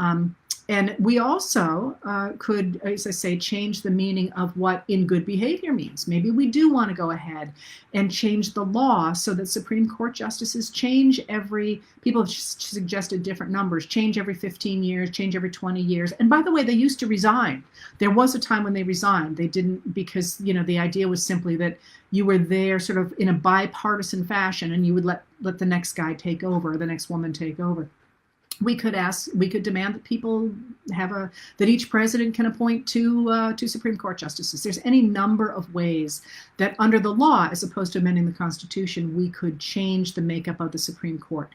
And we also could, as I say, change the meaning of what in good behavior means. Maybe we do want to go ahead and change the law so that Supreme Court justices change people have suggested different numbers, change every 15 years, change every 20 years. And by the way, they used to resign. There was a time when they resigned. They didn't, because, the idea was simply that you were there sort of in a bipartisan fashion and you would let the next guy take over, the next woman take over. We could demand that people that each president can appoint two Supreme Court justices. There's any number of ways that under the law, as opposed to amending the Constitution, we could change the makeup of the Supreme Court.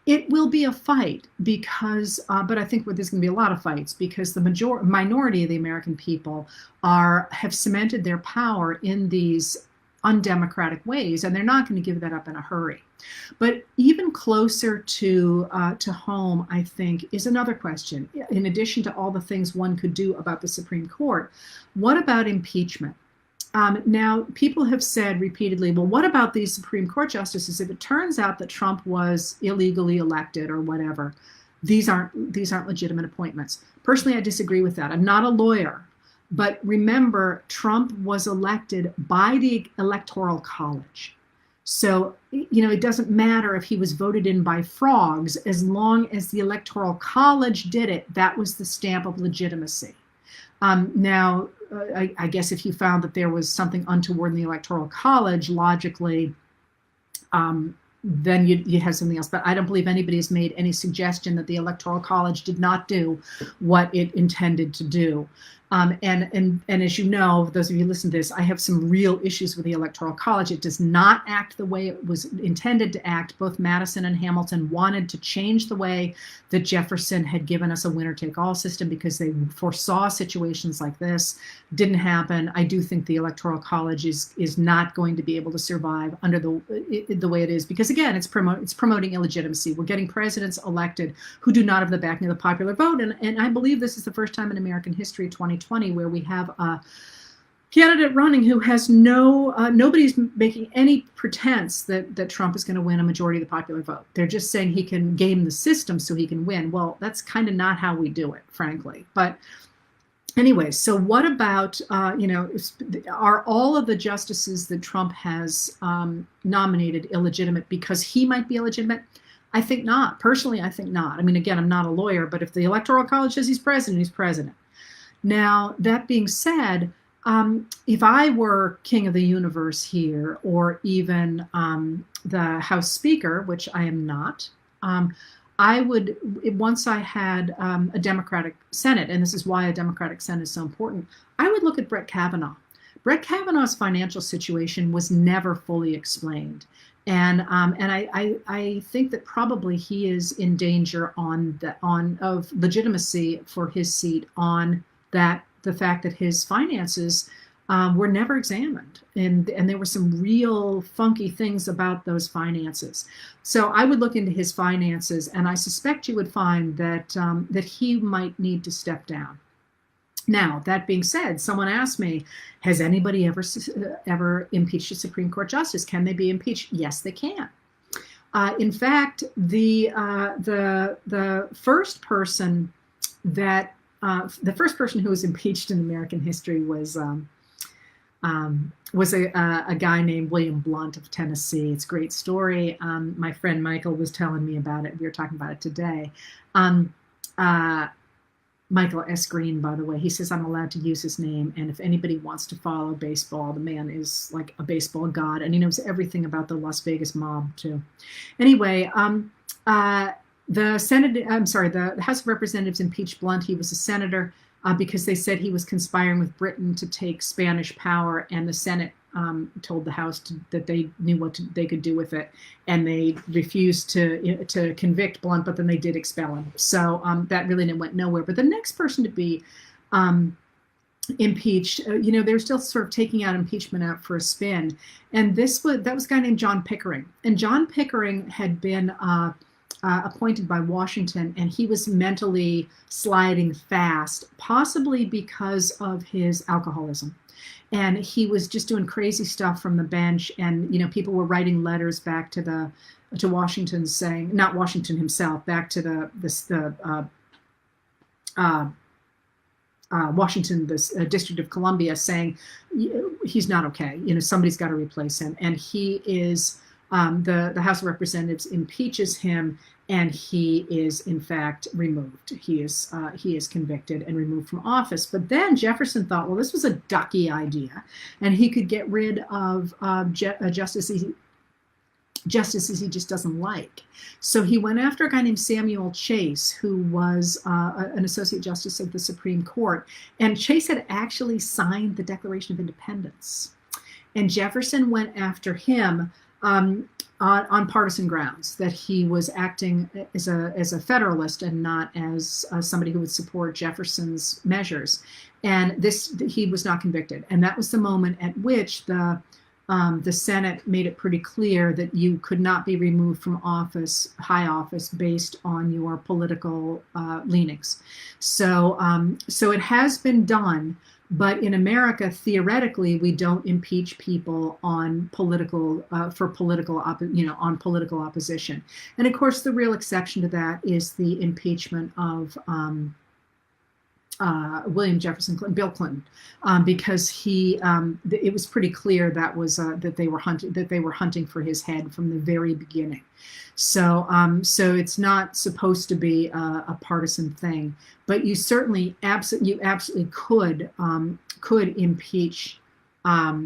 It will be a fight because, but I think there's going to be a lot of fights because the minority of the American people have cemented their power in these undemocratic ways, and they're not going to give that up in a hurry. But even closer to home, I think, is another question. In addition to all the things one could do about the Supreme Court, what about impeachment? Now, people have said repeatedly, well, what about these Supreme Court justices? If it turns out that Trump was illegally elected or whatever, these aren't legitimate appointments. Personally, I disagree with that. I'm not a lawyer. But remember, Trump was elected by the Electoral College. So, it doesn't matter if he was voted in by frogs, as long as the Electoral College did it, that was the stamp of legitimacy. Now, I guess if you found that there was something untoward in the Electoral College, logically, then you have something else. But I don't believe anybody has made any suggestion that the Electoral College did not do what it intended to do. And as you know, those of you who listen to this, I have some real issues with the Electoral College. It does not act the way it was intended to act. Both Madison and Hamilton wanted to change the way that Jefferson had given us a winner-take-all system because they foresaw situations like this. Didn't happen. I do think the Electoral College is not going to be able to survive under the way it is because, again, it's promoting illegitimacy. We're getting presidents elected who do not have the backing of the popular vote. And I believe this is the first time in American history, 2020, where we have a candidate running who has nobody's making any pretense that Trump is going to win a majority of the popular vote. They're just saying he can game the system so he can win. Well, that's kind of not how we do it, frankly. But anyway, so what about, are all of the justices that Trump has nominated illegitimate because he might be illegitimate? I think not. Personally, I think not. I mean, again, I'm not a lawyer, but if the Electoral College says he's president, he's president. Now, that being said, if I were king of the universe here, or even the House Speaker, which I am not, I would, once I had a Democratic Senate, and this is why a Democratic Senate is so important, I would look at Brett Kavanaugh. Brett Kavanaugh's financial situation was never fully explained. And I think that probably he is in danger of legitimacy for his seat on the fact that his finances were never examined, and there were some real funky things about those finances. So I would look into his finances, and I suspect you would find that he might need to step down. Now, that being said, someone asked me, has anybody ever impeached a Supreme Court justice? Can they be impeached? Yes, they can. In fact, the first person who was impeached in American history was a guy named William Blount of Tennessee. It's a great story. My friend Michael was telling me about it. We were talking about it today. Michael S. Green, by the way, he says I'm allowed to use his name, and if anybody wants to follow baseball, the man is like a baseball god, and he knows everything about the Las Vegas mob too. Anyway, the House of Representatives impeached Blount. He was a senator because they said he was conspiring with Britain to take Spanish power, and the Senate told the House that they knew what they could do with it, and they refused to convict Blount, but then they did expel him. So that really went nowhere. But the next person to be impeached, they're still sort of taking out impeachment out for a spin, and that was a guy named John Pickering, and John Pickering had been appointed by Washington, and he was mentally sliding fast, possibly because of his alcoholism. And he was just doing crazy stuff from the bench, and people were writing letters back to Washington saying, not Washington himself, back to the uh, Washington, this District of Columbia, saying he's not okay. Somebody's got to replace him, and he is. The House of Representatives impeaches him, and he is in fact removed. He is convicted and removed from office. But then Jefferson thought, well, this was a ducky idea, and he could get rid of justices he just doesn't like. So he went after a guy named Samuel Chase, who was an associate justice of the Supreme Court. And Chase had actually signed the Declaration of Independence. And Jefferson went after him on partisan grounds, that he was acting as a Federalist and not as somebody who would support Jefferson's measures. And he was not convicted. And that was the moment at which the Senate made it pretty clear that you could not be removed from high office, based on your political leanings. So it has been done, but in America, theoretically, we don't impeach people on political opposition. And of course, the real exception to that is the impeachment of William Jefferson Clinton, Bill Clinton, because it was pretty clear that they were hunting for his head from the very beginning. So it's not supposed to be a partisan thing, but you certainly absolutely could impeach a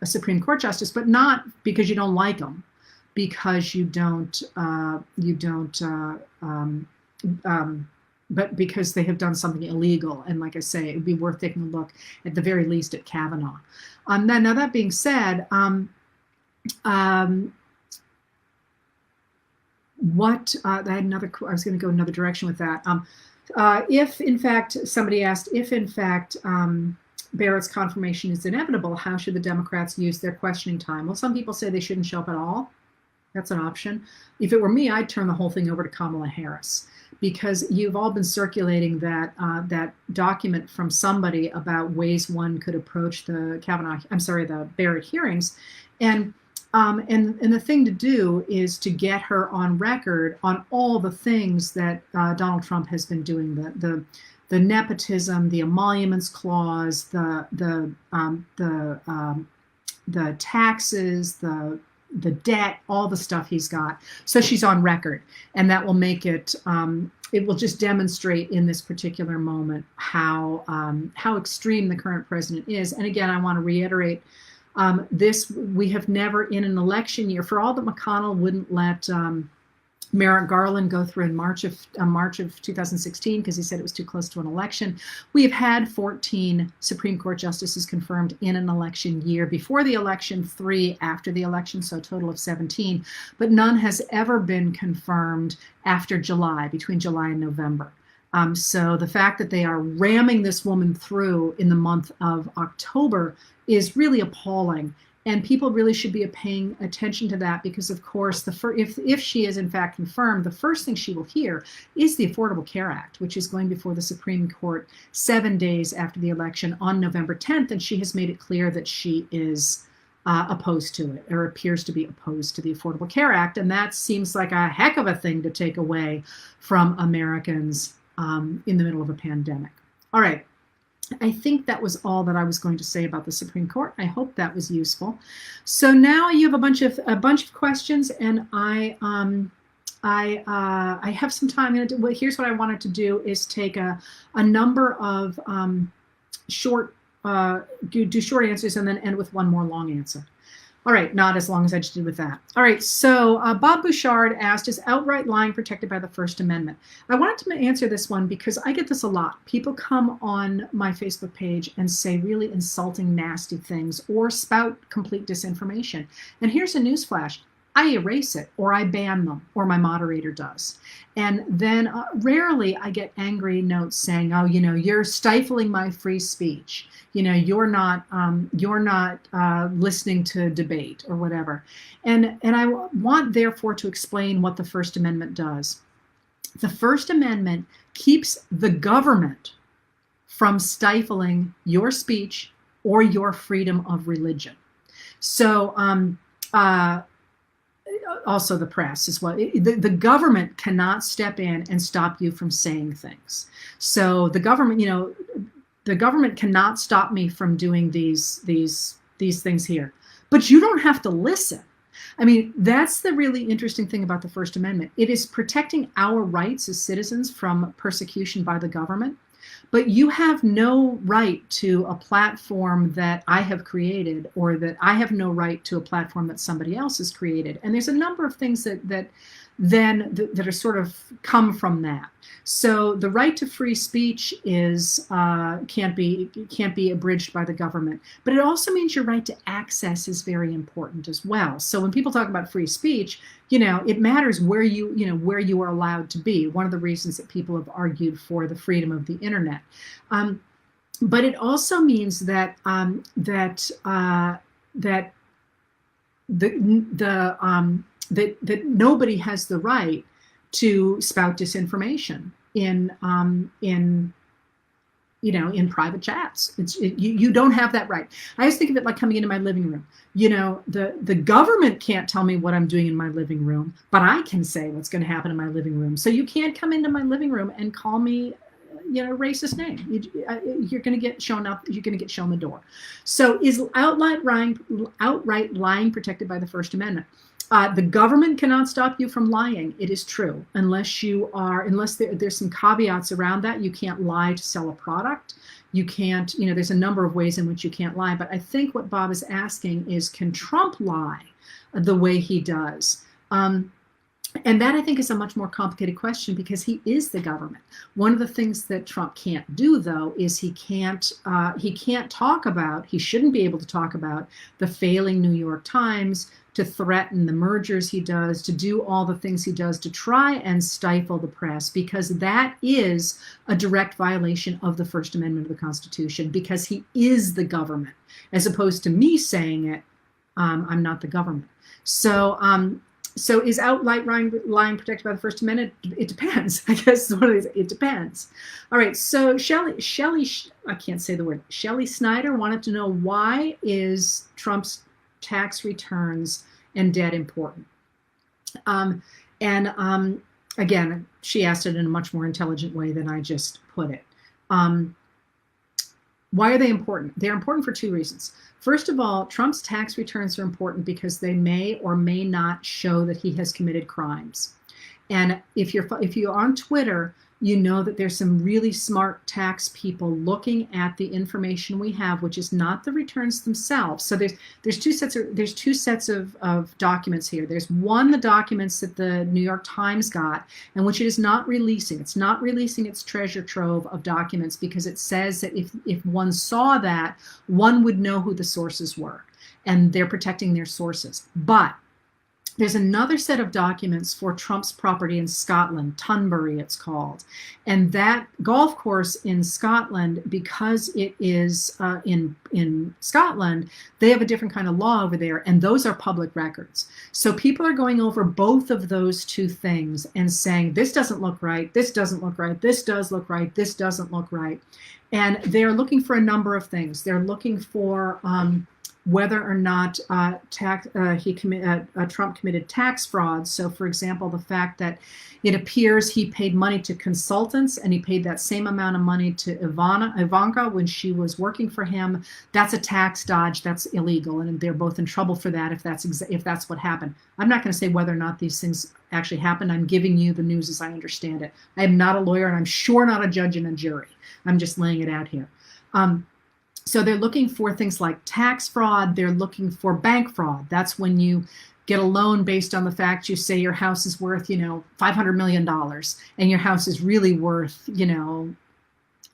Supreme Court justice, but not because you don't like them, because but because they have done something illegal. And like I say, it would be worth taking a look at the very least at Kavanaugh. Now that being said, I was going to go another direction with that. If in fact, somebody asked, if in fact Barrett's confirmation is inevitable, how should the Democrats use their questioning time? Well, some people say they shouldn't show up at all. That's an option. If it were me, I'd turn the whole thing over to Kamala Harris, because you've all been circulating that document from somebody about ways one could approach the Barrett hearings, and the thing to do is to get her on record on all the things that Donald Trump has been doing, the nepotism, the emoluments clause, the taxes, the debt, all the stuff he's got. So she's on record, and that will make it. It will just demonstrate in this particular moment how extreme the current president is. And again, I want to reiterate this: we have never, in an election year, for all that McConnell wouldn't let Merrick Garland go through in March of 2016 because he said it was too close to an election. We have had 14 Supreme Court justices confirmed in an election year. Before the election, 3 after the election, so a total of 17. But none has ever been confirmed after July, between July and November. So the fact that they are ramming this woman through in the month of October is really appalling. And people really should be paying attention to that, because, of course, if she is in fact confirmed, the first thing she will hear is the Affordable Care Act, which is going before the Supreme Court 7 days after the election on November 10th. And she has made it clear that she is opposed to it, or appears to be opposed to the Affordable Care Act. And that seems like a heck of a thing to take away from Americans in the middle of a pandemic. All right. I think that was all that I was going to say about the Supreme Court. I hope that was useful. So now you have a bunch of questions, and I have some time. Here's what I wanted to do: is take a number of short answers, and then end with one more long answer. All right, not as long as I just did with that. All right, so Bob Bouchard asked, is outright lying protected by the First Amendment? I wanted to answer this one because I get this a lot. People come on my Facebook page and say really insulting, nasty things, or spout complete disinformation. And here's a newsflash. I erase it, or I ban them, or my moderator does. And then rarely I get angry notes saying, oh, you're stifling my free speech. You're not listening to debate or whatever. And I want, therefore, to explain what the First Amendment does. The First Amendment keeps the government from stifling your speech or your freedom of religion. So also the press as well. The government cannot step in and stop you from saying things. So the government, the government cannot stop me from doing these things here, but you don't have to listen. I mean, that's the really interesting thing about the First Amendment. It is protecting our rights as citizens from persecution by the government, but you have no right to a platform that I have created, or that I have no right to a platform that somebody else has created. And there's a number of things that are sort of come from that. So the right to free speech is can't be abridged by the government, but it also means your right to access is very important as well. So when people talk about free speech, it matters where where you are allowed to be. One of the reasons that people have argued for the freedom of the internet, but it also means that that nobody has the right to spout disinformation in private chats. You don't have that right. I always think of it like coming into my living room. The government can't tell me what I'm doing in my living room, but I can say what's going to happen in my living room. So you can't come into my living room and call me racist name. You're going to get shown up. You're going to get shown the door. So is outright lying protected by the First Amendment? The government cannot stop you from lying. It is true, unless there's some caveats around that. You can't lie to sell a product. You can't, there's a number of ways in which you can't lie. But I think what Bob is asking is, can Trump lie the way he does? And that, I think, is a much more complicated question, because he is the government. One of the things that Trump can't do, though, is he shouldn't be able to talk about the failing New York Times, to threaten the mergers he does, to do all the things he does to try and stifle the press, because that is a direct violation of the First Amendment of the Constitution, because he is the government, as opposed to me saying it, I'm not the government. So is outright lying protected by the First Amendment? It depends. I guess one of these. It depends. All right. So I can't say the word. Shelley Snyder wanted to know, why is Trump's tax returns and debt important? Again, she asked it in a much more intelligent way than I just put it. Why are they important? They're important for two reasons. First of all, Trump's tax returns are important because they may or may not show that he has committed crimes. And if you're on Twitter, you know that there's some really smart tax people looking at the information we have, which is not the returns themselves. So there's two sets of documents here. There's one, the documents that the New York Times got, and which it is not releasing. It's not releasing its treasure trove of documents, because it says that if one saw that, one would know who the sources were, and they're protecting their sources. But there's another set of documents for Trump's property in Scotland, Tunbury it's called. And that golf course in Scotland, because it is in Scotland, they have a different kind of law over there, and those are public records. So people are going over both of those two things and saying, this doesn't look right, this doesn't look right, this does look right, this doesn't look right. And they're looking for a number of things. They're looking for whether or not Trump committed tax fraud. So, for example, the fact that it appears he paid money to consultants, and he paid that same amount of money to Ivanka when she was working for him. That's a tax dodge. That's illegal, and they're both in trouble for that if that's what happened. I'm not going to say whether or not these things actually happened. I'm giving you the news as I understand it. I am not a lawyer, and I'm sure not a judge and a jury. I'm just laying it out here. So they're looking for things like tax fraud. They're looking for bank fraud. That's when you get a loan based on the fact you say your house is worth, $500 million, and your house is really worth,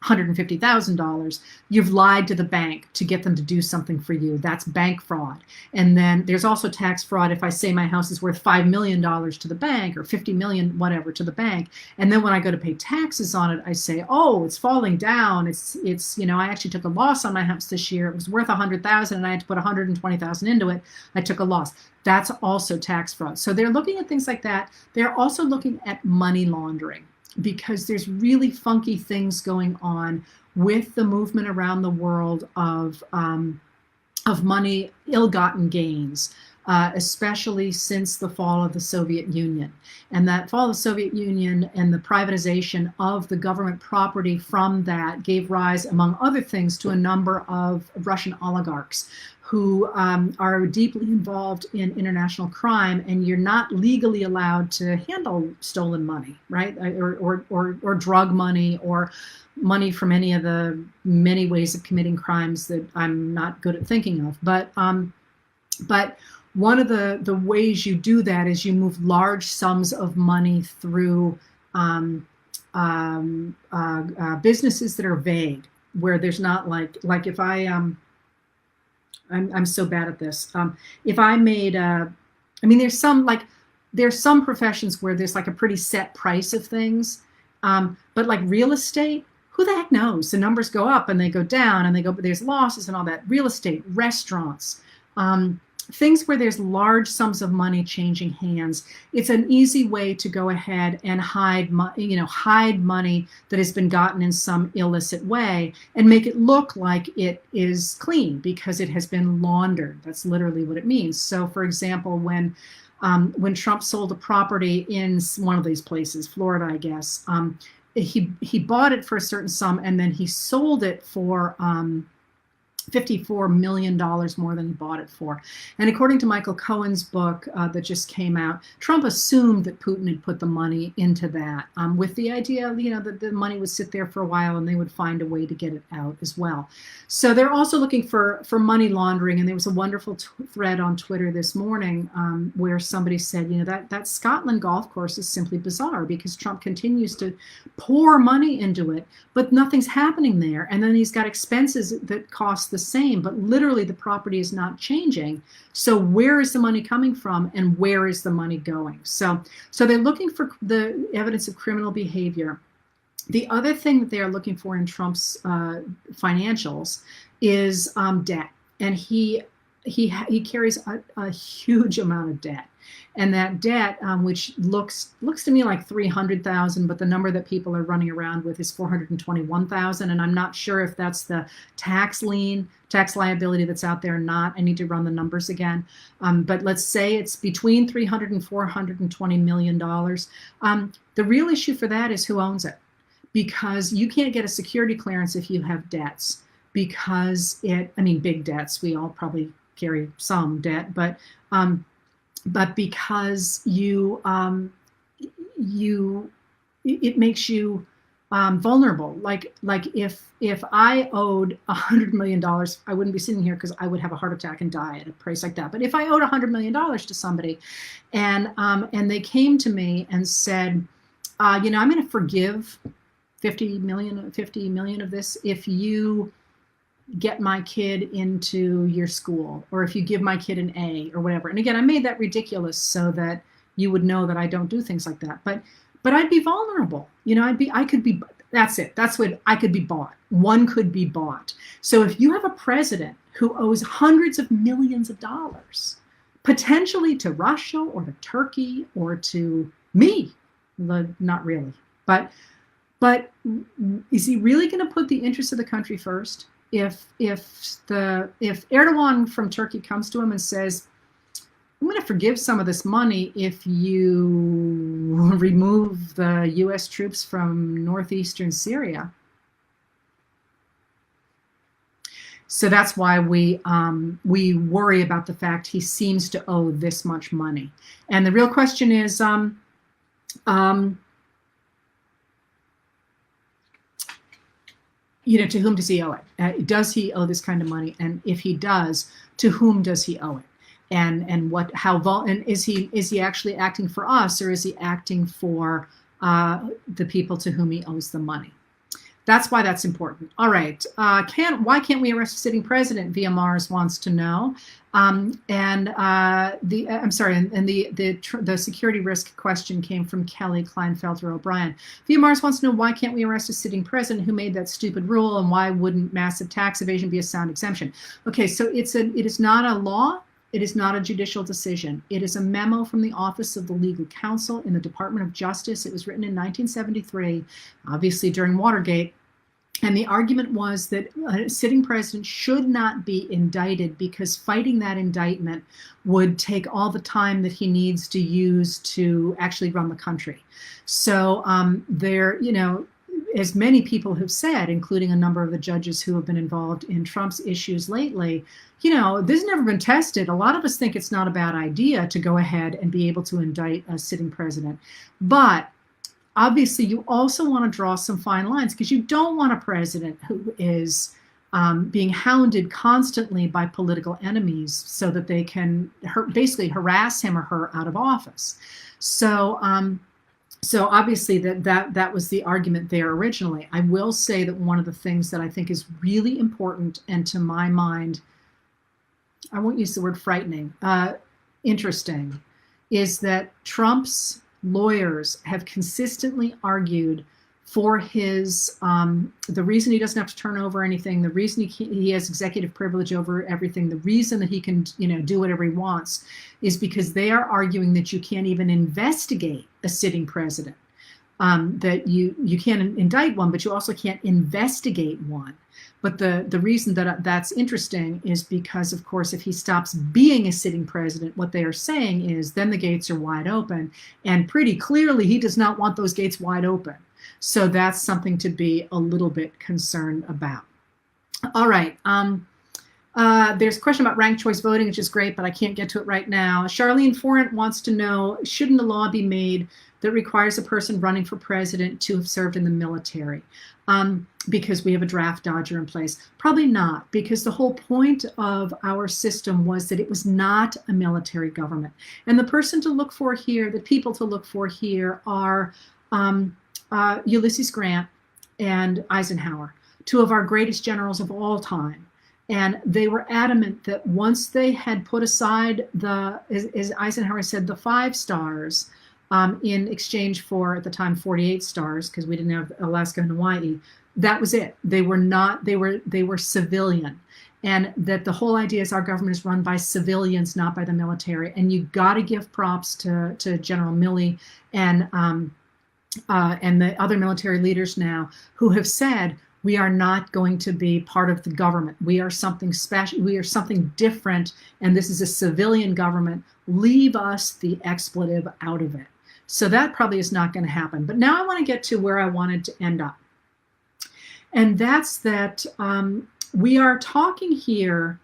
$150,000. You've lied to the bank to get them to do something for you. That's bank fraud. And then there's also tax fraud if I say my house is worth $5 million to the bank, or 50 million, whatever, to the bank. And then when I go to pay taxes on it, I say, oh, it's falling down. It's I actually took a loss on my house this year. It was worth 100,000 and I had to put 120,000 into it. I took a loss. That's also tax fraud. So they're looking at things like that. They're also looking at money laundering, because there's really funky things going on with the movement around the world of money, ill-gotten gains. especially since the fall of the Soviet Union. And that fall of the Soviet Union and the privatization of the government property from that gave rise, among other things, to a number of Russian oligarchs who are deeply involved in international crime, and you're not legally allowed to handle stolen money, right? Or drug money, or money from any of the many ways of committing crimes that I'm not good at thinking of. But one of the ways you do that is you move large sums of money through businesses that are vague, where there's not like if I'm so bad at this. If I made there's some professions where there's like a pretty set price of things, but like real estate, who the heck knows? The numbers go up and they go down and but there's losses and all that. Real estate, restaurants, things where there's large sums of money changing hands. It's an easy way to go ahead and hide money that has been gotten in some illicit way and make it look like it is clean because it has been laundered. That's literally what it means. So, for example, when Trump sold a property in one of these places, Florida, I guess, he bought it for a certain sum and then he sold it for $54 million more than he bought it for. And according to Michael Cohen's book that just came out, Trump assumed that Putin had put the money into that with the idea, that the money would sit there for a while and they would find a way to get it out as well. So they're also looking for money laundering. And there was a wonderful thread on Twitter this morning where somebody said, that Scotland golf course is simply bizarre because Trump continues to pour money into it, but nothing's happening there. And then he's got expenses that cost the same, but literally the property is not changing. So where is the money coming from and where is the money going? So they're looking for the evidence of criminal behavior. The other thing that they are looking for in Trump's financials is debt. And he carries a huge amount of debt. And that debt, which looks to me like 300,000, but the number that people are running around with is 421,000. And I'm not sure if that's the tax liability that's out there or not. I need to run the numbers again. But let's say it's between $300 and $420 million. The real issue for that is who owns it, because you can't get a security clearance if you have debts, because big debts. We all probably carry some debt, but because it makes you vulnerable. Like if I owed $100 million, I wouldn't be sitting here because I would have a heart attack and die at a price like that. But if I owed $100 million to somebody, and they came to me and said, I'm going to forgive 50 million of this if you get my kid into your school, or if you give my kid an A or whatever. And again, I made that ridiculous so that you would know that I don't do things like that. But I'd be vulnerable. That's it. That's what I could be bought. One could be bought. So if you have a president who owes hundreds of millions of dollars, potentially to Russia or to Turkey or to me, not really, but is he really going to put the interests of the country first? If Erdogan from Turkey comes to him and says, I'm going to forgive some of this money if you remove the U.S. troops from northeastern Syria. So that's why we worry about the fact he seems to owe this much money. And the real question is, to whom does he owe it? Does he owe this kind of money? And if he does, to whom does he owe it? And is he actually acting for us, or is he acting for the people to whom he owes the money? That's why that's important. All right. Why can't we arrest a sitting president? Via Mars wants to know. The security risk question came from Kelly Kleinfelter O'Brien. Via Mars wants to know, why can't we arrest a sitting president who made that stupid rule, and why wouldn't massive tax evasion be a sound exemption? Okay, so it is not a law. It is not a judicial decision. It is a memo from the Office of the Legal Counsel in the Department of Justice. It was written in 1973, obviously during Watergate. And the argument was that a sitting president should not be indicted because fighting that indictment would take all the time that he needs to use to actually run the country. So as many people have said, including a number of the judges who have been involved in Trump's issues lately, this has never been tested. A lot of us think it's not a bad idea to go ahead and be able to indict a sitting president. But obviously, you also want to draw some fine lines because you don't want a president who is being hounded constantly by political enemies so that they can basically harass him or her out of office. So obviously that was the argument there originally. I will say that one of the things that I think is really important, and to my mind, I won't use the word frightening, interesting, is that Trump's lawyers have consistently argued for his the reason he doesn't have to turn over anything, the reason he has executive privilege over everything, the reason that he can do whatever he wants is because they are arguing that you can't even investigate a sitting president, that you can't indict one, but you also can't investigate one. But the reason that that's interesting is because, of course, if he stops being a sitting president, what they are saying is then the gates are wide open. And pretty clearly, he does not want those gates wide open. So that's something to be a little bit concerned about. All right. There's a question about ranked choice voting, which is great, but I can't get to it right now. Charlene Forent wants to know, shouldn't a law be made that requires a person running for president to have served in the military? Because we have a draft dodger in place. Probably not, because the whole point of our system was that it was not a military government. And the person to look for here, the people to look for here are Ulysses Grant and Eisenhower, two of our greatest generals of all time. And they were adamant that once they had put aside as Eisenhower said, the 5 stars in exchange for, at the time, 48 stars, because we didn't have Alaska and Hawaii, that was it. They were civilian. And that the whole idea is our government is run by civilians, not by the military. And you got to give props to General Milley and the other military leaders now who have said, we are not going to be part of the government. We are something special. We are something different. And this is a civilian government. Leave us the expletive out of it. So that probably is not going to happen. But now I want to get to where I wanted to end up. And that's that we are talking here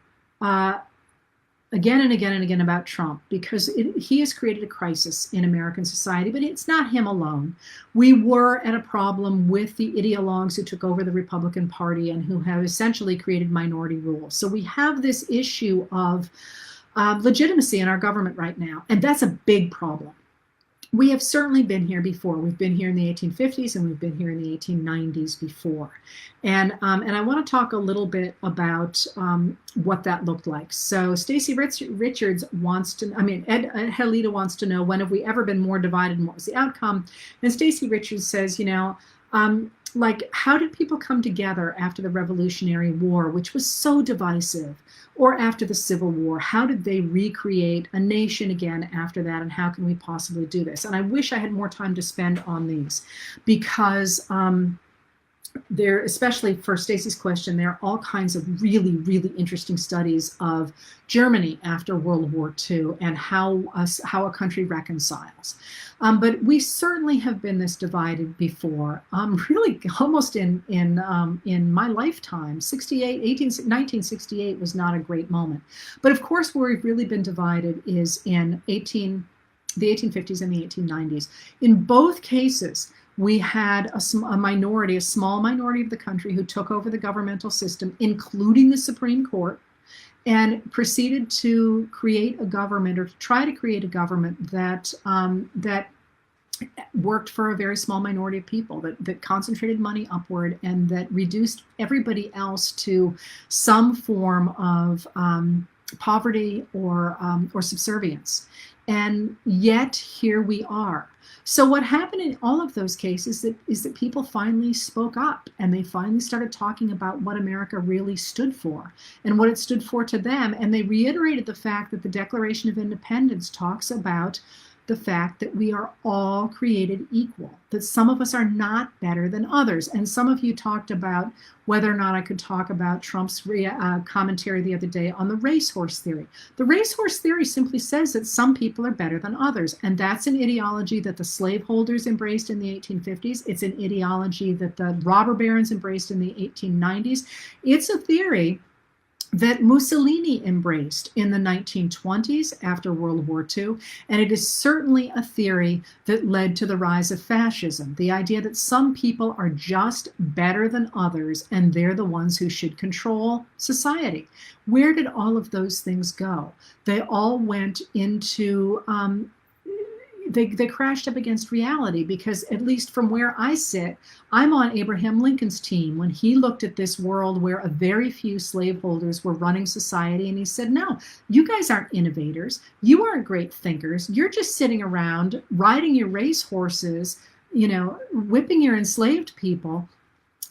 again and again and again about Trump because he has created a crisis in American society, but it's not him alone. We were at a problem with the ideologues who took over the Republican Party and who have essentially created minority rule. So we have this issue of legitimacy in our government right now, and that's a big problem. We have certainly been here before. We've been here in the 1850s and we've been here in the 1890s before. And I want to talk a little bit about what that looked like. So Stacy Richards wants to, Ed Helita wants to know, when have we ever been more divided and what was the outcome? And Stacy Richards says, how did people come together after the Revolutionary War, which was so divisive, or after the Civil War? How did they recreate a nation again after that, and how can we possibly do this? And I wish I had more time to spend on these because there, especially for Stacy's question, there are all kinds of really, really interesting studies of Germany after World War II and how a country reconciles. But we certainly have been this divided before, really almost in my lifetime. 1968 was not a great moment. But of course, where we've really been divided is in the 1850s and the 1890s. In both cases, we had a small minority of the country who took over the governmental system, including the Supreme Court, and proceeded to create a government, or to try to create a government that worked for a very small minority of people, that concentrated money upward and that reduced everybody else to some form of poverty or subservience. And yet here we are. So what happened in all of those cases is that people finally spoke up, and they finally started talking about what America really stood for and what it stood for to them. And they reiterated the fact that the Declaration of Independence talks about the fact that we are all created equal, that some of us are not better than others. And some of you talked about whether or not I could talk about Trump's commentary the other day on the racehorse theory. The racehorse theory simply says that some people are better than others. And that's an ideology that the slaveholders embraced in the 1850s. It's an ideology that the robber barons embraced in the 1890s. It's a theory that Mussolini embraced in the 1920s after World War II, and it is certainly a theory that led to the rise of fascism, the idea that some people are just better than others and they're the ones who should control society. Where did all of those things go? They all went into they crashed up against reality, because at least from where I sit, I'm on Abraham Lincoln's team when he looked at this world where a very few slaveholders were running society, and he said, no, you guys aren't innovators. You aren't great thinkers. You're just sitting around riding your race horses, whipping your enslaved people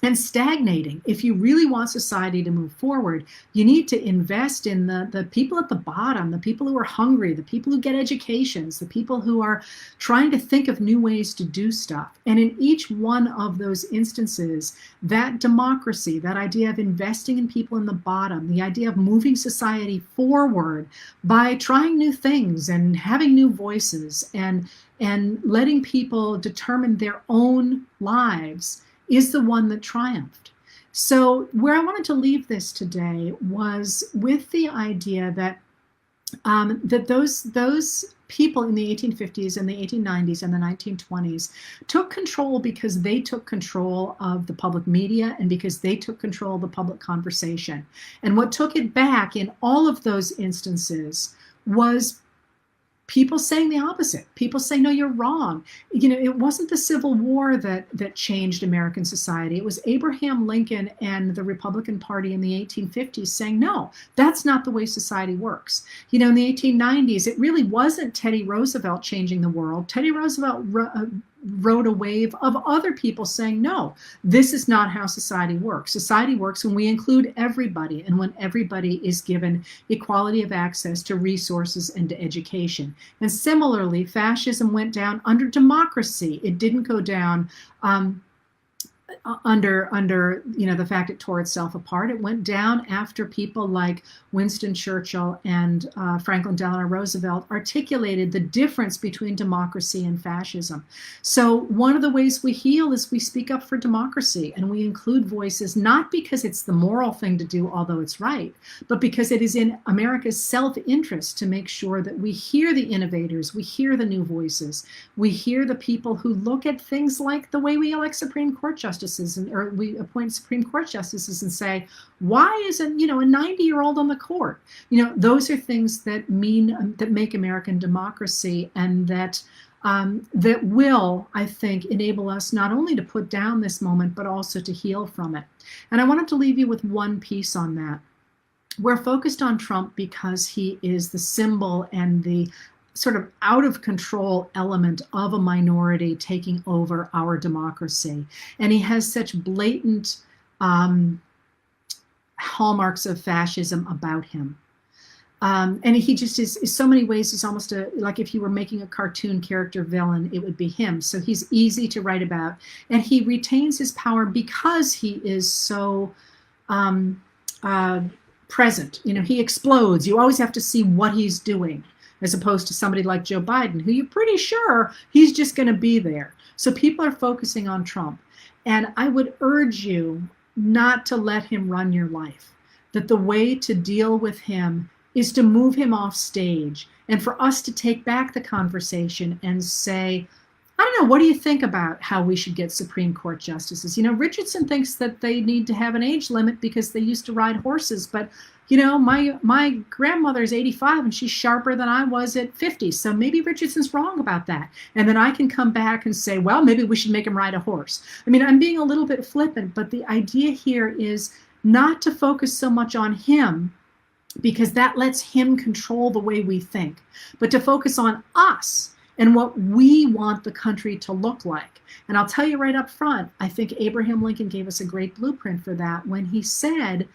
and stagnating. If you really want society to move forward, you need to invest in the people at the bottom, the people who are hungry, the people who get educations, the people who are trying to think of new ways to do stuff. And in each one of those instances, that democracy, that idea of investing in people in the bottom, the idea of moving society forward by trying new things and having new voices and letting people determine their own lives, is the one that triumphed. So where I wanted to leave this today was with the idea that that those people in the 1850s and the 1890s and the 1920s took control because they took control of the public media and because they took control of the public conversation. And what took it back in all of those instances was people saying the opposite. People saying, no, you're wrong. It wasn't the Civil War that changed American society. It was Abraham Lincoln and the Republican Party in the 1850s saying, no, that's not the way society works. In the 1890s, it really wasn't Teddy Roosevelt changing the world. Teddy Roosevelt rode a wave of other people saying, no, this is not how society works. Society works when we include everybody and when everybody is given equality of access to resources and to education. And similarly, fascism went down under democracy. It didn't go down under the fact it tore itself apart. It went down after people like Winston Churchill and Franklin Delano Roosevelt articulated the difference between democracy and fascism. So one of the ways we heal is we speak up for democracy and we include voices, not because it's the moral thing to do, although it's right, but because it is in America's self-interest to make sure that we hear the innovators, we hear the new voices, we hear the people who look at things like the way we elect Supreme Court justices or we appoint Supreme Court justices and say, why isn't, a 90-year-old on the court? Those are things that make American democracy, and that will, I think, enable us not only to put down this moment, but also to heal from it. And I wanted to leave you with one piece on that. We're focused on Trump because he is the symbol and the sort of out of control element of a minority taking over our democracy. And he has such blatant hallmarks of fascism about him. And he just is so many ways, he's almost like if you were making a cartoon character villain, it would be him. So he's easy to write about. And he retains his power because he is so present. He explodes. You always have to see what he's doing, as opposed to somebody like Joe Biden, who you're pretty sure he's just going to be there. So people are focusing on Trump. And I would urge you not to let him run your life, that the way to deal with him is to move him off stage and for us to take back the conversation and say, I don't know, what do you think about how we should get Supreme Court justices? Richardson thinks that they need to have an age limit because they used to ride horses, but my grandmother's 85 and she's sharper than I was at 50. So maybe Richardson's wrong about that. And then I can come back and say, well, maybe we should make him ride a horse. I'm being a little bit flippant, but the idea here is not to focus so much on him, because that lets him control the way we think, but to focus on us and what we want the country to look like. And I'll tell you right up front, I think Abraham Lincoln gave us a great blueprint for that when he said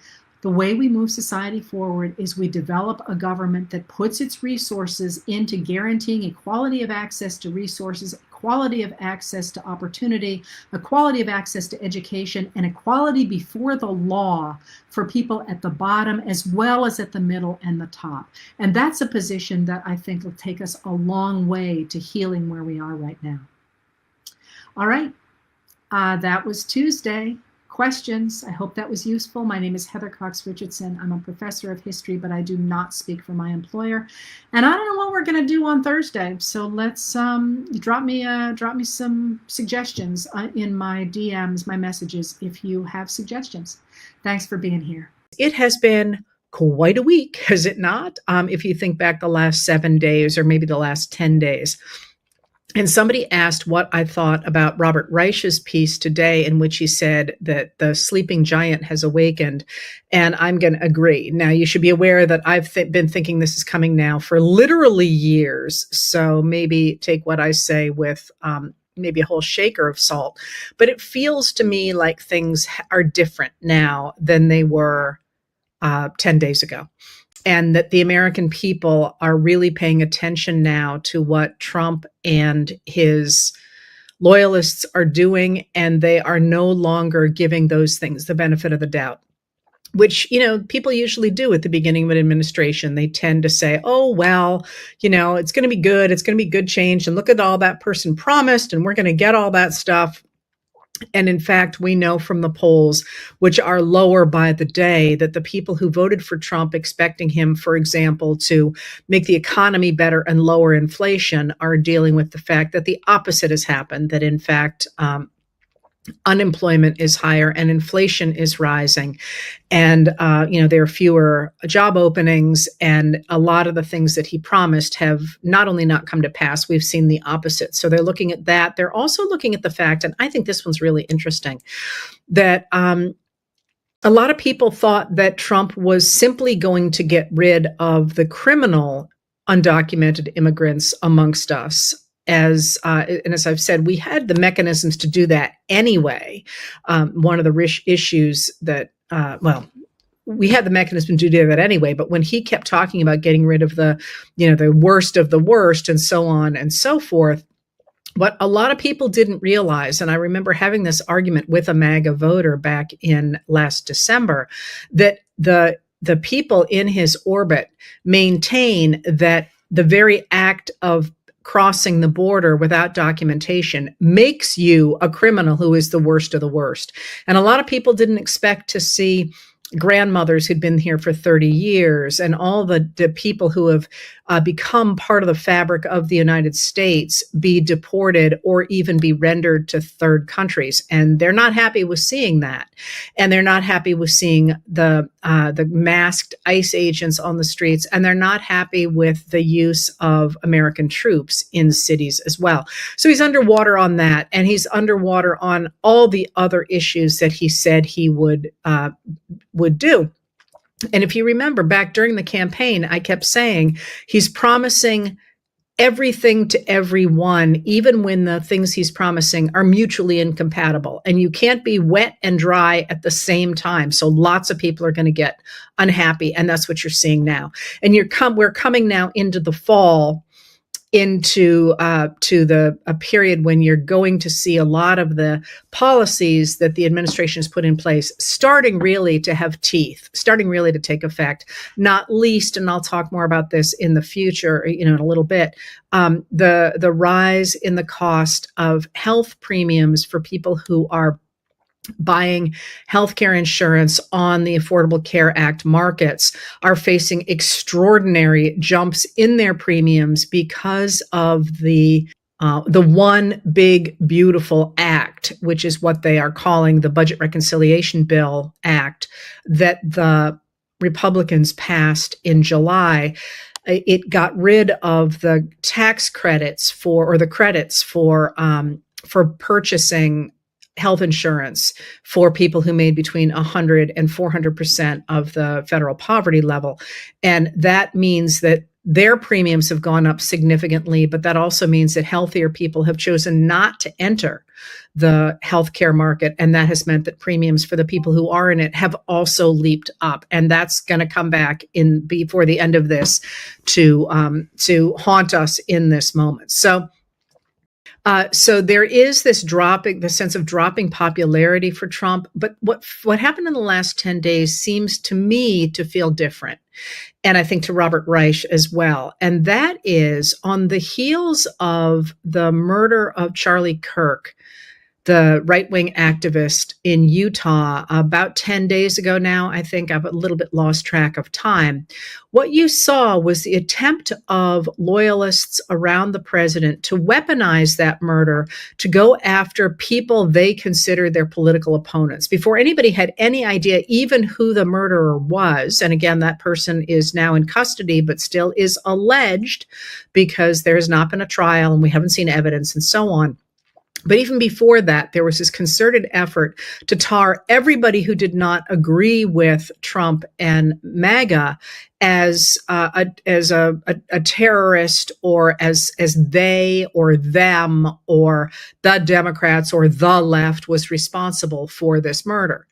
The way we move society forward is we develop a government that puts its resources into guaranteeing equality of access to resources, equality of access to opportunity, equality of access to education, and equality before the law for people at the bottom as well as at the middle and the top. And that's a position that I think will take us a long way to healing where we are right now. All right, that was Tuesday. Questions. I hope that was useful. My name is Heather Cox Richardson. I'm a professor of history, but I do not speak for my employer. And I don't know what we're going to do on Thursday. So let's drop me some suggestions in my DMs, my messages, if you have suggestions. Thanks for being here. It has been quite a week, has it not? If you think back the last 7 days or maybe the last 10 days. And somebody asked what I thought about Robert Reich's piece today, in which he said that the sleeping giant has awakened. And I'm going to agree. Now, you should be aware that I've been thinking this is coming now for literally years. So maybe take what I say with maybe a whole shaker of salt. But it feels to me like things are different now than they were 10 days ago. And that the American people are really paying attention now to what Trump and his loyalists are doing, and they are no longer giving those things the benefit of the doubt, which, people usually do at the beginning of an administration. They tend to say, oh, well, it's going to be good. It's going to be good change. And look at all that person promised, and we're going to get all that stuff. And in fact, we know from the polls, which are lower by the day, that the people who voted for Trump expecting him, for example, to make the economy better and lower inflation are dealing with the fact that the opposite has happened, that in fact, unemployment is higher and inflation is rising. And, there are fewer job openings, and a lot of the things that he promised have not only not come to pass, we've seen the opposite. So they're looking at that. They're also looking at the fact, and I think this one's really interesting, that a lot of people thought that Trump was simply going to get rid of the criminal undocumented immigrants amongst us. And as I've said, we had the mechanisms to do that anyway. One of the issues that, we had the mechanism to do that anyway. But when he kept talking about getting rid of the worst of the worst and so on and so forth, what a lot of people didn't realize, and I remember having this argument with a MAGA voter back in last December, that the people in his orbit maintain that the very act of crossing the border without documentation makes you a criminal who is the worst of the worst. And a lot of people didn't expect to see grandmothers who'd been here for 30 years and all the people who have become part of the fabric of the United States be deported or even be rendered to third countries. And they're not happy with seeing that. And they're not happy with seeing the masked ICE agents on the streets. And they're not happy with the use of American troops in cities as well. So he's underwater on that. And he's underwater on all the other issues that he said he would do. And if you remember back during the campaign, I kept saying he's promising everything to everyone, even when the things he's promising are mutually incompatible. And you can't be wet and dry at the same time. So lots of people are going to get unhappy. And that's what you're seeing now. And we're coming now into the fall, into a period when you're going to see a lot of the policies that the administration has put in place starting really to have teeth, starting really to take effect, not least, and I'll talk more about this in the future, in a little bit, the rise in the cost of health premiums for people who are buying healthcare insurance on the Affordable Care Act markets are facing extraordinary jumps in their premiums because of the one big beautiful act, which is what they are calling the Budget Reconciliation Bill Act that the Republicans passed in July. It got rid of the tax credits for purchasing health insurance for people who made between 100 and 400% of the federal poverty level. And that means that their premiums have gone up significantly, but that also means that healthier people have chosen not to enter the healthcare market. And that has meant that premiums for the people who are in it have also leaped up. And that's going to come back in before the end of this to haunt us in this moment. So there is this the sense of dropping popularity for Trump. But what happened in the last 10 days seems to me to feel different. And I think to Robert Reich as well. And that is on the heels of the murder of Charlie Kirk, the right-wing activist in Utah, about 10 days ago now. I think I've a little bit lost track of time. What you saw was the attempt of loyalists around the president to weaponize that murder to go after people they considered their political opponents before anybody had any idea even who the murderer was. And again, that person is now in custody, but still is alleged because there has not been a trial and we haven't seen evidence and so on. But even before that, there was this concerted effort to tar everybody who did not agree with Trump and MAGA as a terrorist, or as they or them or the Democrats or the left was responsible for this murder.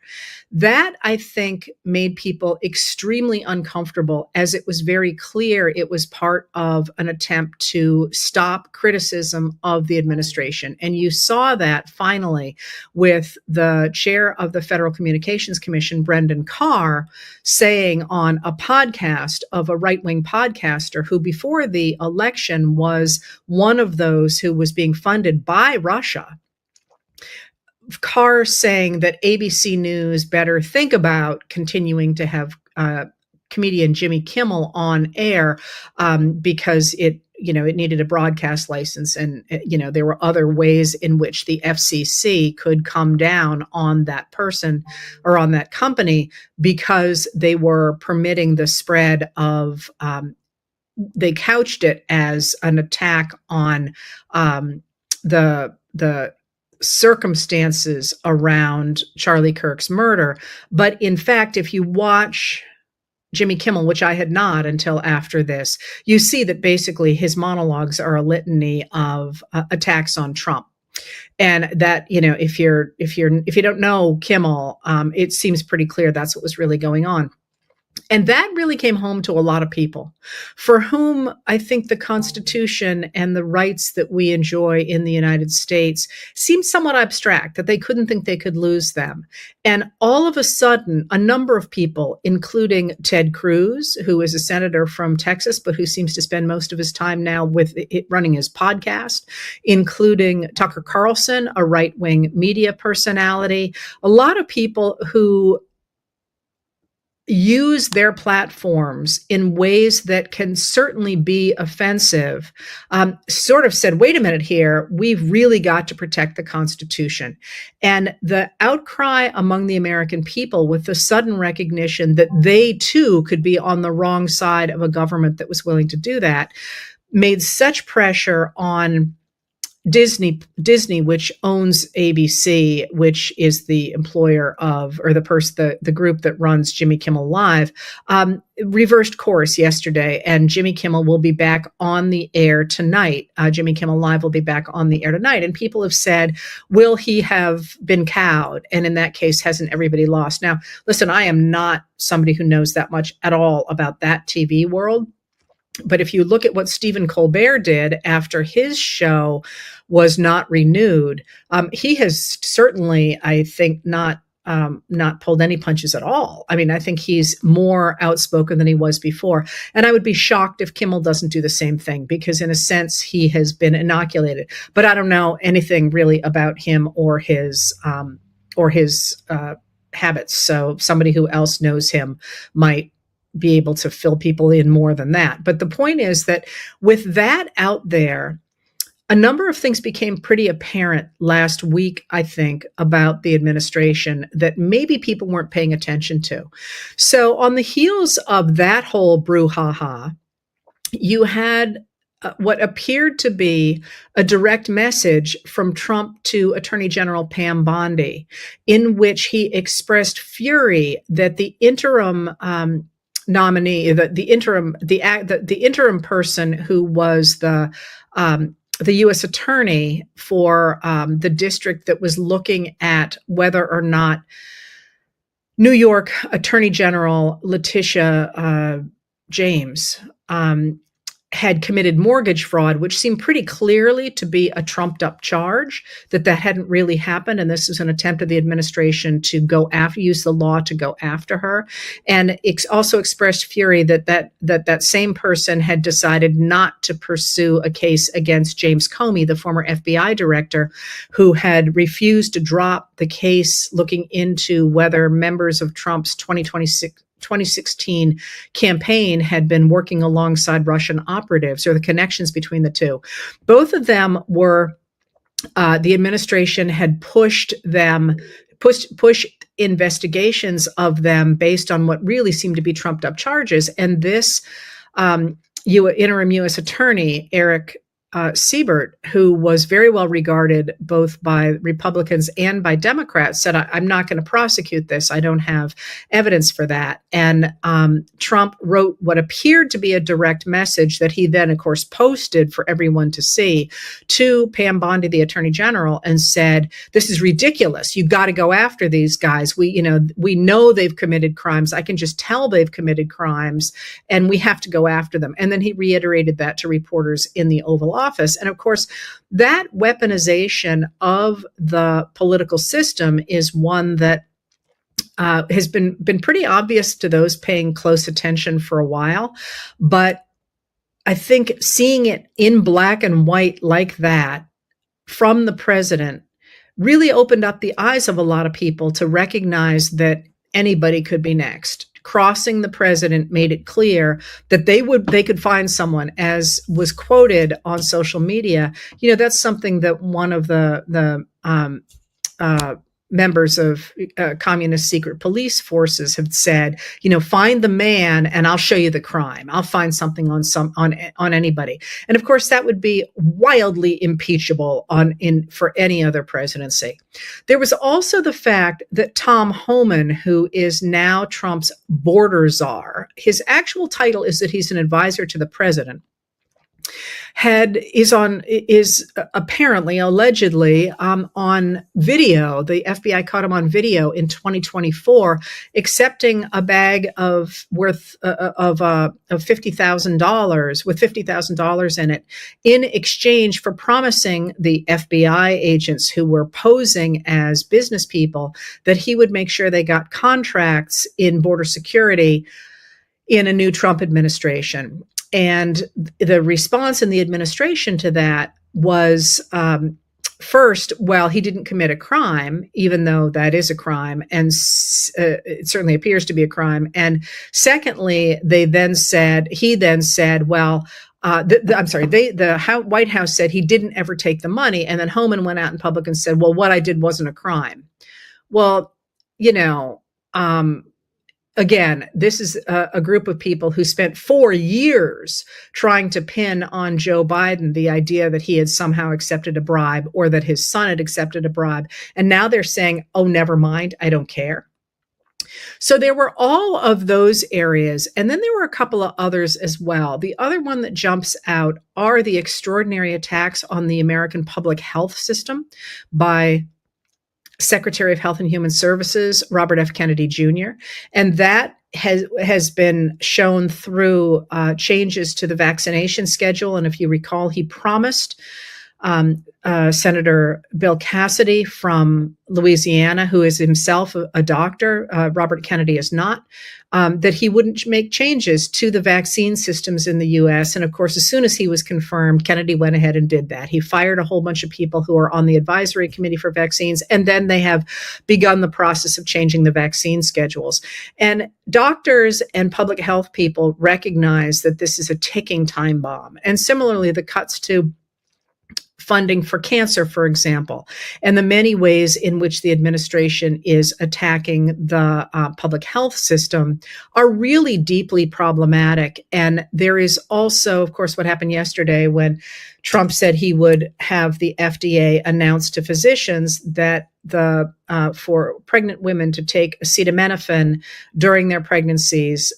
That, I think, made people extremely uncomfortable, as it was very clear it was part of an attempt to stop criticism of the administration. And you saw that finally with the chair of the Federal Communications Commission, Brendan Carr, saying on a podcast of a right-wing podcaster who before the election was one of those who was being funded by Russia, Carr saying that ABC News better think about continuing to have comedian Jimmy Kimmel on air because it needed a broadcast license, and there were other ways in which the FCC could come down on that person or on that company because they were permitting the spread of. They couched it as an attack on the circumstances around Charlie Kirk's murder. But in fact, if you watch Jimmy Kimmel, which I had not until after this, you see that basically his monologues are a litany of attacks on Trump. And that, if you don't know Kimmel, it seems pretty clear that's what was really going on. And that really came home to a lot of people for whom I think the Constitution and the rights that we enjoy in the United States seemed somewhat abstract, that they couldn't think they could lose them. And all of a sudden, a number of people, including Ted Cruz, who is a senator from Texas, but who seems to spend most of his time now with it running his podcast, including Tucker Carlson, a right-wing media personality, a lot of people who use their platforms in ways that can certainly be offensive, sort of said, wait a minute here, we've really got to protect the Constitution. And the outcry among the American people with the sudden recognition that they too could be on the wrong side of a government that was willing to do that made such pressure on Disney, which owns ABC, which is the employer of, or the group that runs Jimmy Kimmel Live, reversed course yesterday, and Jimmy Kimmel will be back on the air tonight. Jimmy Kimmel Live will be back on the air tonight, and people have said, will he have been cowed? And in that case, hasn't everybody lost? Now, listen, I am not somebody who knows that much at all about that TV world. But if you look at what Stephen Colbert did after his show was not renewed, he has certainly, I think, not pulled any punches at all. I mean, I think he's more outspoken than he was before. And I would be shocked if Kimmel doesn't do the same thing, because in a sense, he has been inoculated. But I don't know anything really about him or his habits. So somebody who else knows him might be able to fill people in more than that. But the point is that with that out there, a number of things became pretty apparent last week, I think, about the administration that maybe people weren't paying attention to. So on the heels of that whole brouhaha, you had what appeared to be a direct message from Trump to Attorney General Pam Bondi, in which he expressed fury that the interim nominee, the interim person who was the U.S. attorney for the district that was looking at whether or not New York Attorney General Letitia James had committed mortgage fraud, which seemed pretty clearly to be a trumped up charge, that hadn't really happened. And this was an attempt of the administration to use the law to go after her. And it also expressed fury that same person had decided not to pursue a case against James Comey, the former FBI director, who had refused to drop the case looking into whether members of Trump's 2016 campaign had been working alongside Russian operatives, or the connections between the two. Both of them were, the administration had pushed investigations of them based on what really seemed to be trumped up charges. And this interim U.S. attorney, Eric Siebert, who was very well regarded both by Republicans and by Democrats, said, I'm not going to prosecute this. I don't have evidence for that. And Trump wrote what appeared to be a direct message that he then, of course, posted for everyone to see to Pam Bondi, the Attorney General, and said, this is ridiculous. You've got to go after these guys. We know they've committed crimes. I can just tell they've committed crimes, and we have to go after them. And then he reiterated that to reporters in the Oval Office. And of course, that weaponization of the political system is one that has been pretty obvious to those paying close attention for a while. But I think seeing it in black and white like that from the president really opened up the eyes of a lot of people to recognize that anybody could be next. Crossing the president made it clear that they could find someone, as was quoted on social media. That's something that one of the members of communist secret police forces have said, find the man and I'll show you the crime. I'll find something on anybody. And of course, that would be wildly impeachable for any other presidency. There was also the fact that Tom Homan, who is now Trump's border czar, his actual title is that he's an advisor to the president, is apparently, allegedly, on video. The FBI caught him on video in 2024, accepting a bag of $50,000 with $50,000 in it, in exchange for promising the FBI agents who were posing as business people that he would make sure they got contracts in border security in a new Trump administration. And the response in the administration to that was, first, well, he didn't commit a crime, even though that is a crime, and it certainly appears to be a crime. And secondly, he then said, well, the White House said he didn't ever take the money. And then Homan went out in public and said, well, what I did wasn't a crime. Well, again, this is a group of people who spent 4 years trying to pin on Joe Biden the idea that he had somehow accepted a bribe, or that his son had accepted a bribe. And now they're saying, oh, never mind, I don't care. So there were all of those areas. And then there were a couple of others as well. The other one that jumps out are the extraordinary attacks on the American public health system by Secretary of Health and Human Services, Robert F. Kennedy Jr. And that has been shown through changes to the vaccination schedule. And if you recall, he promised Senator Bill Cassidy from Louisiana, who is himself a doctor, Robert Kennedy is not, that he wouldn't make changes to the vaccine systems in the U.S. And of course, as soon as he was confirmed, Kennedy went ahead and did that. He fired a whole bunch of people who are on the advisory committee for vaccines, and then they have begun the process of changing the vaccine schedules. And doctors and public health people recognize that this is a ticking time bomb. And similarly, the cuts to funding for cancer, for example, and the many ways in which the administration is attacking the public health system are really deeply problematic. And there is also, of course, what happened yesterday when Trump said he would have the FDA announce to physicians that for pregnant women to take acetaminophen during their pregnancies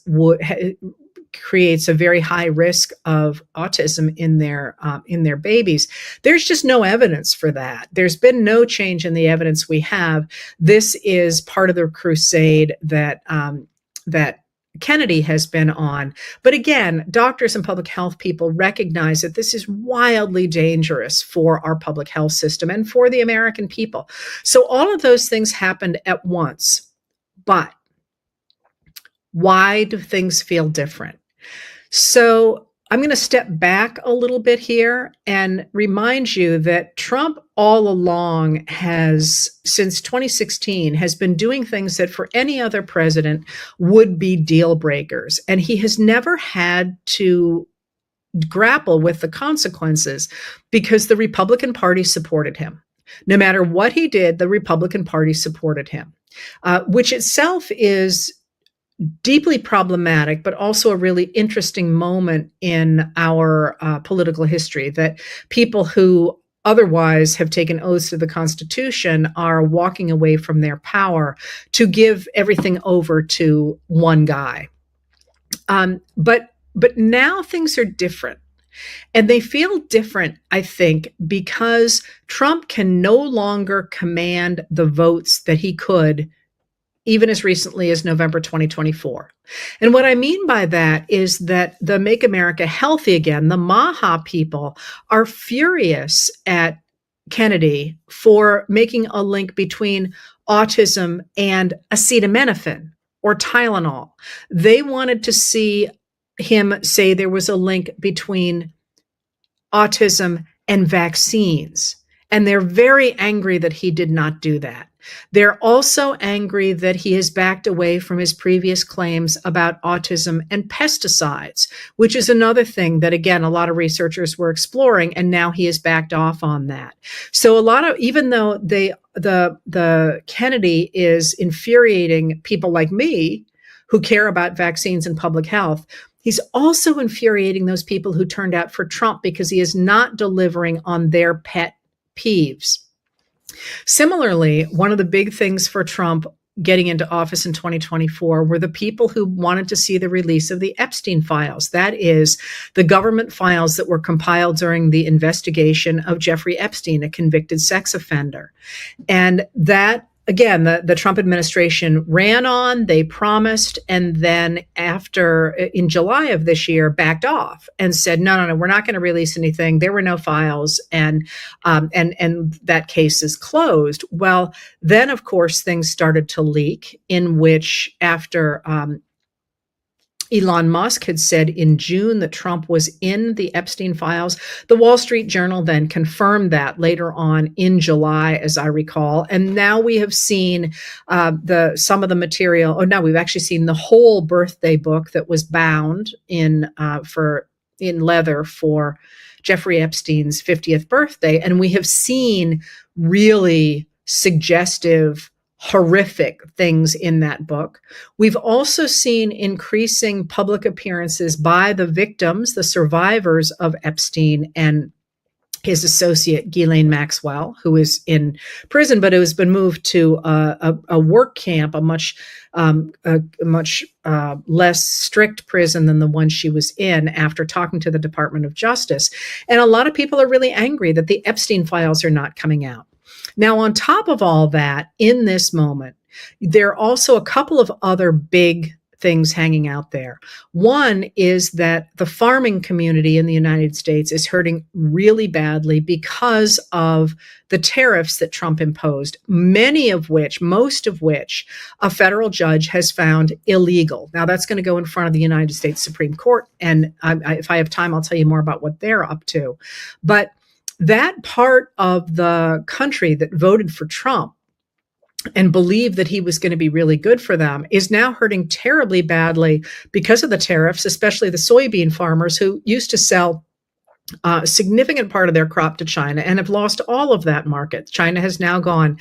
creates a very high risk of autism in their babies. There's just no evidence for that. There's been no change in the evidence we have. This is part of the crusade that Kennedy has been on. But again, doctors and public health people recognize that this is wildly dangerous for our public health system and for the American people. So all of those things happened at once. But why do things feel different? So I'm going to step back a little bit here and remind you that Trump all along since 2016, has been doing things that for any other president would be deal breakers. And he has never had to grapple with the consequences because the Republican Party supported him. No matter what he did, the Republican Party supported him, which itself is deeply problematic, but also a really interesting moment in our political history, that people who otherwise have taken oaths to the Constitution are walking away from their power to give everything over to one guy. But now things are different. And they feel different, I think, because Trump can no longer command the votes that he could even as recently as November 2024. And what I mean by that is that the Make America Healthy Again, the MAHA people, are furious at Kennedy for making a link between autism and acetaminophen or Tylenol. They wanted to see him say there was a link between autism and vaccines. And they're very angry that he did not do that. They're also angry that he has backed away from his previous claims about autism and pesticides, which is another thing that, again, a lot of researchers were exploring, and now he has backed off on that. So even though the Kennedy is infuriating people like me who care about vaccines and public health, he's also infuriating those people who turned out for Trump because he is not delivering on their pet peeves. Similarly, one of the big things for Trump getting into office in 2024 were the people who wanted to see the release of the Epstein files. That is, the government files that were compiled during the investigation of Jeffrey Epstein, a convicted sex offender. And that, again, the Trump administration ran on, they promised, and then in July of this year, backed off and said, no, we're not going to release anything. There were no files, and that case is closed. Well, then, of course, things started to leak, in which after Elon Musk had said in June that Trump was in the Epstein files. The Wall Street Journal then confirmed that later on in July, as I recall. And now we have seen some of the material. Oh, no, we've actually seen the whole birthday book that was bound in leather for Jeffrey Epstein's 50th birthday. And we have seen really suggestive, horrific things in that book. We've also seen increasing public appearances by the victims, the survivors of Epstein and his associate, Ghislaine Maxwell, who is in prison, but who has been moved to a work camp, a much less strict prison than the one she was in, after talking to the Department of Justice. And a lot of people are really angry that the Epstein files are not coming out. Now, on top of all that, in this moment, there are also a couple of other big things hanging out there. One is that the farming community in the United States is hurting really badly because of the tariffs that Trump imposed, most of which a federal judge has found illegal. Now, that's going to go in front of the United States Supreme Court, and if I have time, I'll tell you more about what they're up to. But that part of the country that voted for Trump and believed that he was going to be really good for them is now hurting terribly badly because of the tariffs, especially the soybean farmers who used to sell a significant part of their crop to China and have lost all of that market. China has now gone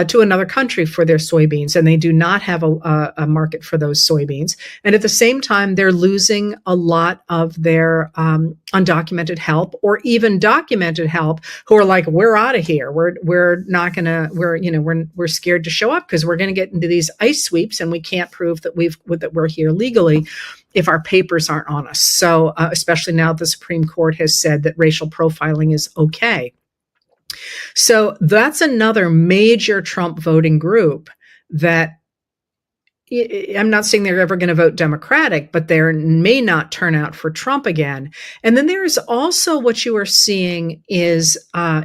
to another country for their soybeans, and they do not have a market for those soybeans. And at the same time, they're losing a lot of their undocumented help, or even documented help, who are like, we're out of here. We're not gonna. We're scared to show up because we're going to get into these ICE sweeps, and we can't prove that we're here legally if our papers aren't on us. So especially now the Supreme Court has said that racial profiling is okay. So that's another major Trump voting group that, I'm not saying they're ever going to vote Democratic, but they may not turn out for Trump again. And then there's also what you are seeing is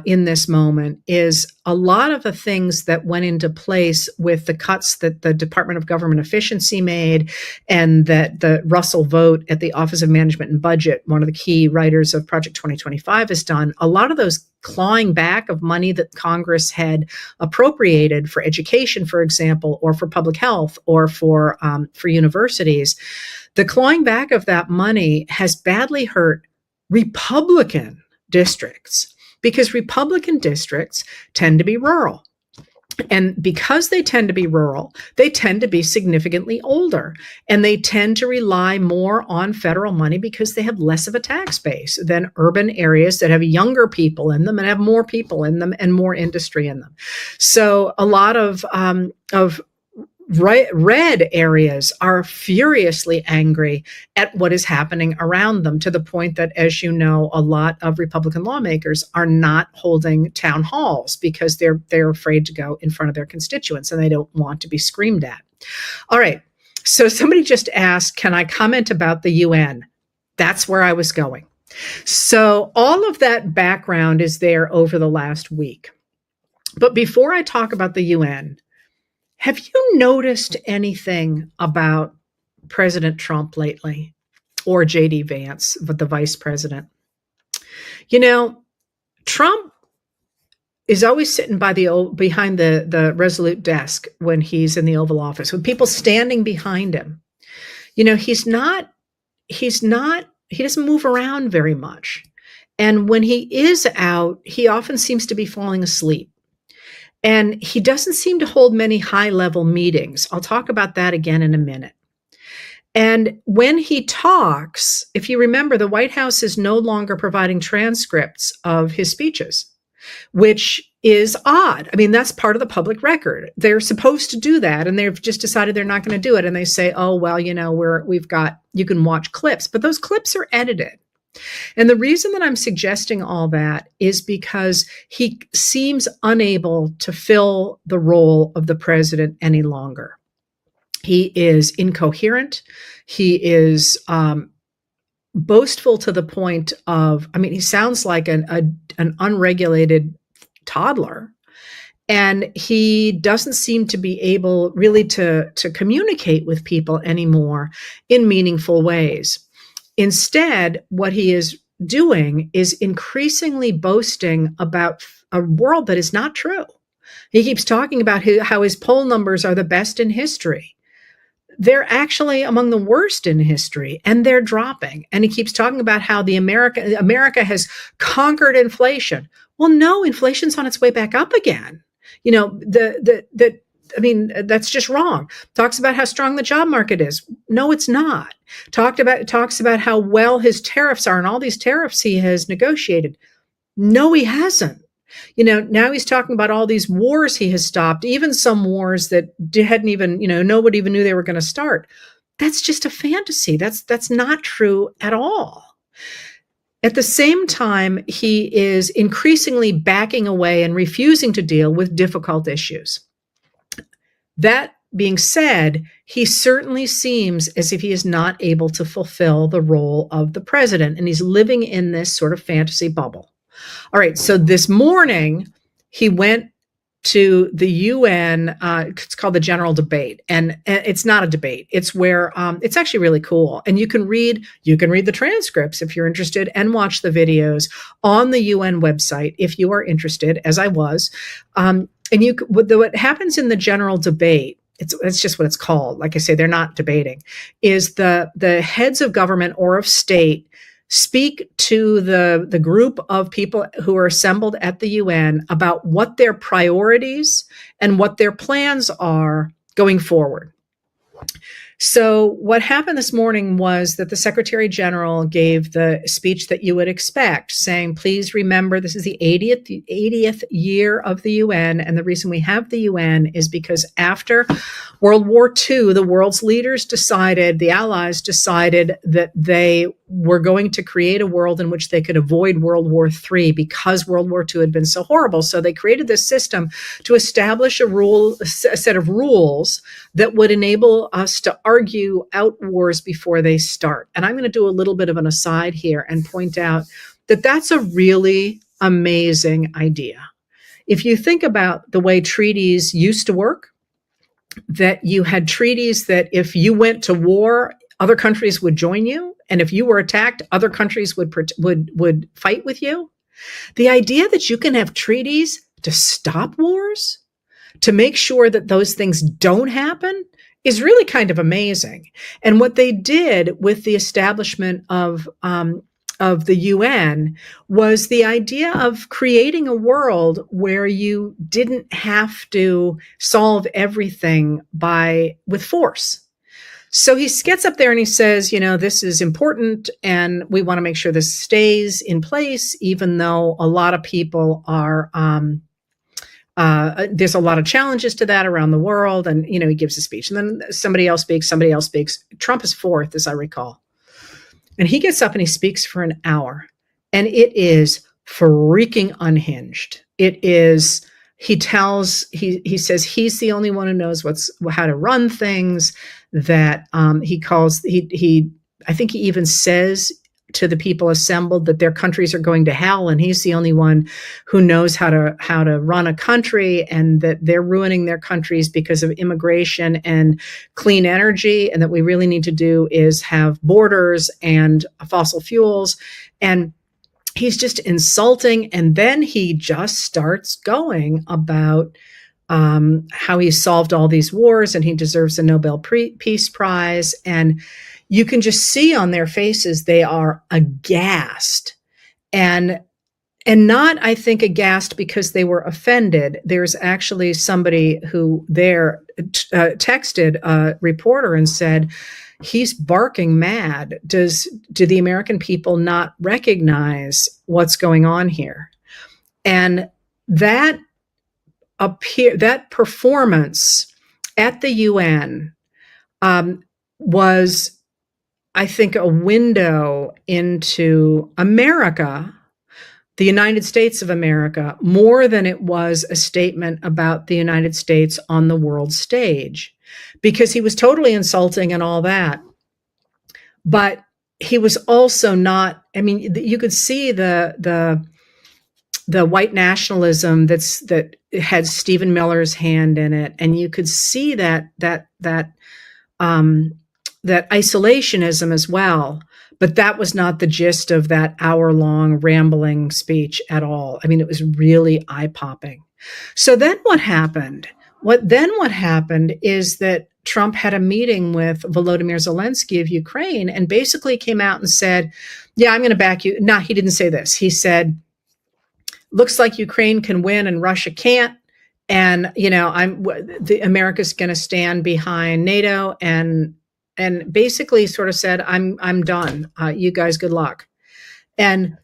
in this moment is a lot of the things that went into place with the cuts that the Department of Government Efficiency made, and that the Russell Vogt at the Office of Management and Budget, one of the key writers of Project 2025, has done. A lot of those clawing back of money that Congress had appropriated for education, for example, or for public health, or for universities, the clawing back of that money has badly hurt Republican districts, because Republican districts tend to be rural. And because they tend to be rural, they tend to be significantly older, and they tend to rely more on federal money because they have less of a tax base than urban areas that have younger people in them and have more people in them and more industry in them. So a lot of red areas are furiously angry at what is happening around them, to the point that, as you know, a lot of Republican lawmakers are not holding town halls because they're afraid to go in front of their constituents, and they don't want to be screamed at. All right. So somebody just asked, can I comment about the UN? That's where I was going. So all of that background is there over the last week. But before I talk about the UN, have you noticed anything about President Trump lately, or J.D. Vance, but the vice president? You know, Trump is always sitting behind the Resolute desk when he's in the Oval Office, with people standing behind him. You know, he doesn't move around very much. And when he is out, he often seems to be falling asleep. And he doesn't seem to hold many high-level meetings. I'll talk about that again in a minute. And when he talks, if you remember, the White House is no longer providing transcripts of his speeches, which is odd. I mean, that's part of the public record. They're supposed to do that, and they've just decided they're not going to do it. And they say, oh, well, you know, you can watch clips, but those clips are edited. And the reason that I'm suggesting all that is because he seems unable to fill the role of the president any longer. He is incoherent. He is boastful to the point of, I mean, he sounds like an unregulated toddler. And he doesn't seem to be able really to communicate with people anymore in meaningful ways. Instead, what he is doing is increasingly boasting about a world that is not true. He keeps talking about how his poll numbers are the best in history. They're actually among the worst in history, and they're dropping. And he keeps talking about how America has conquered inflation. Well, no, inflation's on its way back up again. You know, that's just wrong. Talks about how strong the job market is. No, it's not. Talks about how well his tariffs are and all these tariffs he has negotiated. No, he hasn't. You know, now he's talking about all these wars he has stopped, even some wars that hadn't even, nobody even knew they were going to start. That's just a fantasy. That's not true at all. At the same time, he is increasingly backing away and refusing to deal with difficult issues. That being said, he certainly seems as if he is not able to fulfill the role of the president, and he's living in this sort of fantasy bubble. All right, so this morning, he went to the UN, it's called the General Debate, and it's not a debate. It's where, it's actually really cool. And you can read the transcripts if you're interested, and watch the videos on the UN website if you are interested, as I was. And what happens in the General Debate, it's just what it's called. Like I say, they're not debating, is the heads of government or of state speak to the group of people who are assembled at the UN about what their priorities and what their plans are going forward. So what happened this morning was that the Secretary General gave the speech that you would expect, saying, please remember this is the 80th year of the UN. And the reason we have the UN is because after World War II, the world's leaders decided, the Allies decided that they were going to create a world in which they could avoid World War III because World War II had been so horrible. So they created this system to establish a set of rules that would enable us to argue out wars before they start. And I'm going to do a little bit of an aside here and point out that that's a really amazing idea. If you think about the way treaties used to work, that you had treaties that if you went to war, other countries would join you. And if you were attacked, other countries would fight with you. The idea that you can have treaties to stop wars, to make sure that those things don't happen, is really kind of amazing. And what they did with the establishment of the UN was the idea of creating a world where you didn't have to solve everything with force. So he gets up there and he says, this is important and we want to make sure this stays in place, even though a lot of people are, there's a lot of challenges to that around the world. And, he gives a speech and then somebody else speaks. Trump is fourth, as I recall. And he gets up and he speaks for an hour and it is freaking unhinged. It is, he says he's the only one who knows how to run things, that I think he even says to the people assembled that their countries are going to hell and he's the only one who knows how to run a country, and that they're ruining their countries because of immigration and clean energy, and that we really need to do is have borders and fossil fuels. And he's just insulting. And then he just starts going about how he solved all these wars and he deserves a Nobel Peace Prize. And you can just see on their faces, they are aghast, and not, I think, aghast because they were offended. There's actually somebody who there texted a reporter and said, he's barking mad. Do the American people not recognize what's going on here? And that performance at the UN was, I think, a window into America, the United States of America, more than it was a statement about the United States on the world stage, because he was totally insulting and all that. But he was also not, you could see the white nationalism that had Stephen Miller's hand in it. And you could see that isolationism as well, but that was not the gist of that hour-long rambling speech at all. It was really eye-popping. So then what happened? What happened is that Trump had a meeting with Volodymyr Zelensky of Ukraine and basically came out and said, yeah, I'm going to back you. No, he didn't say this. He said, looks like Ukraine can win and Russia can't. And, America's going to stand behind NATO and basically sort of said, I'm done. You guys, good luck. And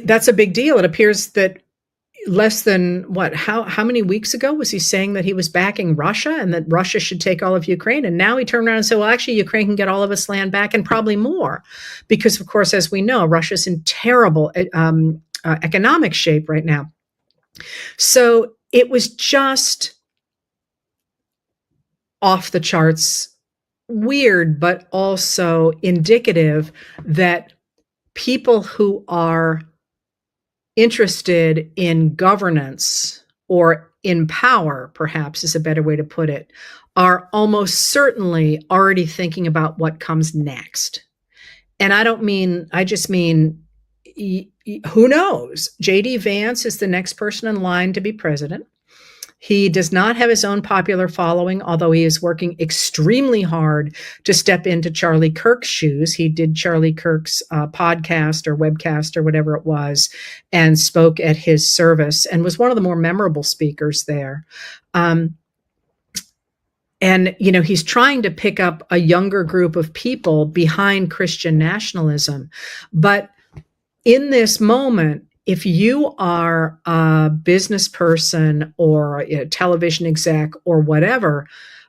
that's a big deal. It appears that less than how many weeks ago was he saying that he was backing Russia and that Russia should take all of Ukraine? And now he turned around and said, well, actually, Ukraine can get all of its land back and probably more, because, of course, as we know, Russia's in terrible economic shape right now. So it was just off the charts weird, but also indicative that people who are interested in governance, or in power, perhaps is a better way to put it, are almost certainly already thinking about what comes next. And I just mean, who knows? J.D. Vance is the next person in line to be president. He does not have his own popular following, although he is working extremely hard to step into Charlie Kirk's shoes. He did Charlie Kirk's podcast or webcast or whatever it was, and spoke at his service and was one of the more memorable speakers there. And, he's trying to pick up a younger group of people behind Christian nationalism. But in this moment, if you are a business person or a television exec or whatever,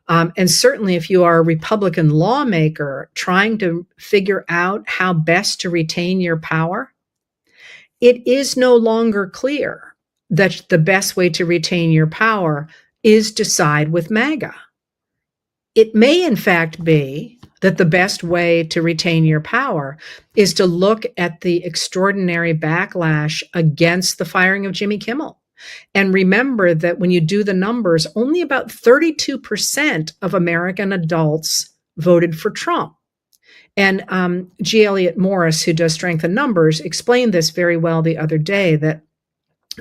and certainly if you are a Republican lawmaker trying to figure out how best to retain your power, it is no longer clear that the best way to retain your power is to side with MAGA. It may, in fact, be that the best way to retain your power is to look at the extraordinary backlash against the firing of Jimmy Kimmel. And remember that when you do the numbers, only about 32% of American adults voted for Trump. And G. Elliott Morris, who does Strength in Numbers, explained this very well the other day, that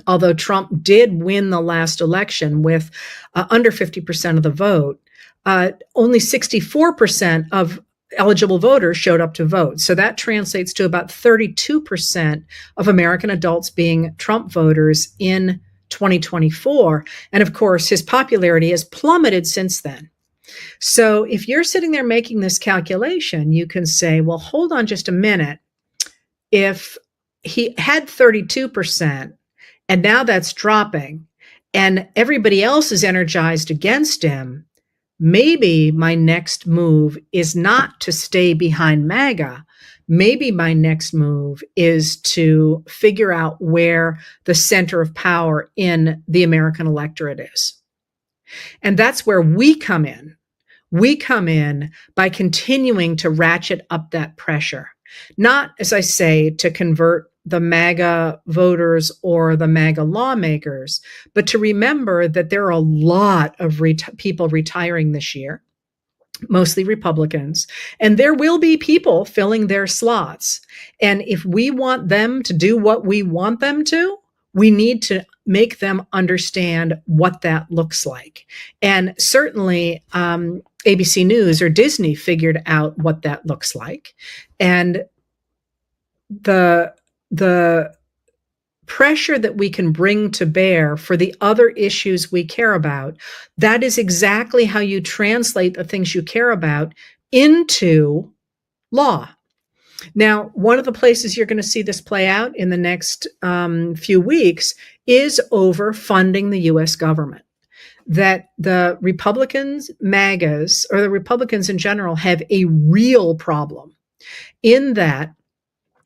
although Trump did win the last election with under 50% of the vote, only 64% of eligible voters showed up to vote. So that translates to about 32% of American adults being Trump voters in 2024. And of course, his popularity has plummeted since then. So if you're sitting there making this calculation, you can say, well, hold on just a minute. If he had 32% and now that's dropping and everybody else is energized against him, maybe my next move is not to stay behind MAGA. Maybe my next move is to figure out where the center of power in the American electorate is. And that's where we come in. We come in by continuing to ratchet up that pressure, not, as I say, to convert the MAGA voters or the MAGA lawmakers, but to remember that there are a lot of people retiring this year, mostly Republicans, and there will be people filling their slots. And if we want them to do what we want them to, we need to make them understand what that looks like. And certainly ABC News or Disney figured out what that looks like. And the pressure that we can bring to bear for the other issues we care about, that is exactly how you translate the things you care about into law. Now, one of the places you're going to see this play out in the next few weeks is over funding the U.S. government. That the Republicans, MAGAs, or the Republicans in general have a real problem in that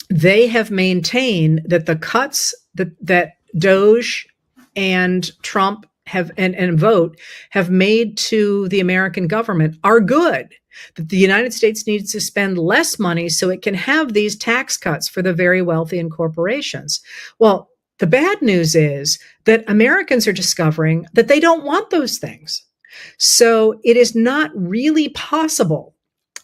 they have maintained that the cuts that Doge and Trump have and vote have made to the American government are good. That the United States needs to spend less money so it can have these tax cuts for the very wealthy and corporations. Well, the bad news is that Americans are discovering that they don't want those things. So it is not really possible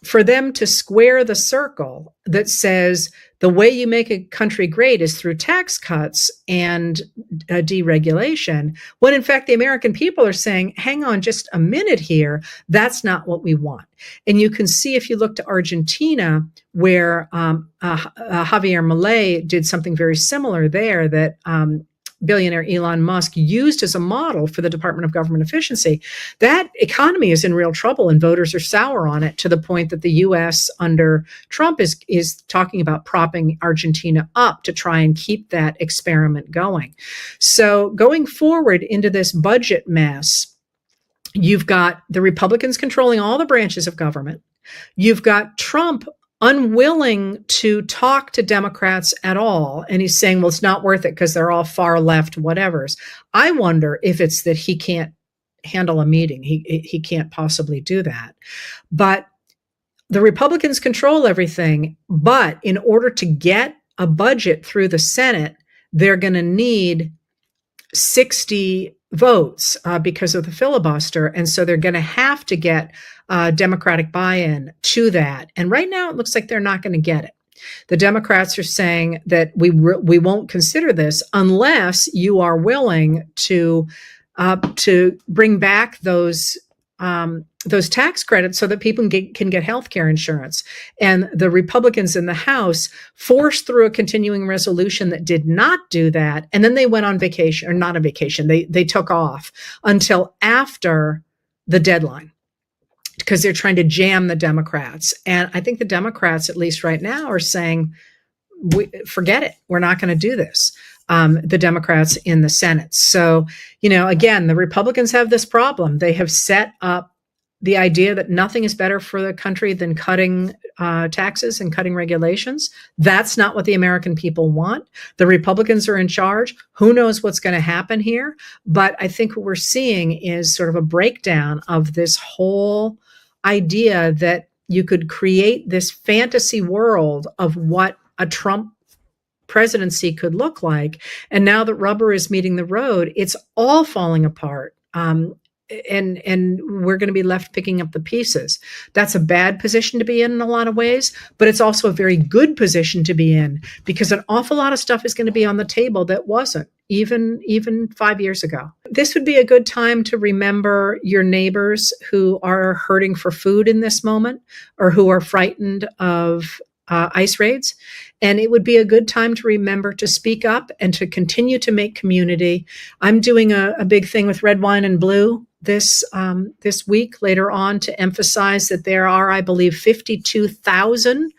for them to square the circle that says the way you make a country great is through tax cuts and deregulation, when in fact the American people are saying, hang on just a minute here, that's not what we want. And you can see if you look to Argentina, where Javier Milei did something very similar there, that billionaire Elon Musk used as a model for the Department of Government Efficiency. That economy is in real trouble and voters are sour on it, to the point that the U.S. under Trump is talking about propping Argentina up to try and keep that experiment going. So going forward into this budget mess, you've got the Republicans controlling all the branches of government. You've got Trump unwilling to talk to Democrats at all. And he's saying, well, it's not worth it because they're all far left, whatevers. I wonder if it's that he can't handle a meeting. He can't possibly do that. But the Republicans control everything. But in order to get a budget through the Senate, they're going to need 60 votes because of the filibuster. And so they're going to have to get Democratic buy-in to that. And right now, it looks like they're not going to get it. The Democrats are saying that we won't consider this unless you are willing to to bring back those tax credits so that people can get health care insurance. And the Republicans in the House forced through a continuing resolution that did not do that. And then they went on vacation, or not on vacation. They took off until after the deadline, because they're trying to jam the Democrats. And I think the Democrats, at least right now, are saying, forget it. We're not going to do this. The Democrats in the Senate. So, again, the Republicans have this problem. They have set up the idea that nothing is better for the country than cutting taxes and cutting regulations. That's not what the American people want. The Republicans are in charge. Who knows what's going to happen here? But I think what we're seeing is sort of a breakdown of this whole idea that you could create this fantasy world of what a Trump presidency could look like. And now that rubber is meeting the road, it's all falling apart. And we're going to be left picking up the pieces. That's a bad position to be in a lot of ways, but it's also a very good position to be in, because an awful lot of stuff is going to be on the table that wasn't even 5 years ago. This would be a good time to remember your neighbors who are hurting for food in this moment, or who are frightened of ICE raids. And it would be a good time to remember to speak up and to continue to make community. I'm doing a big thing with Red Wine and Blue this week later on to emphasize that there are, I believe, 52,000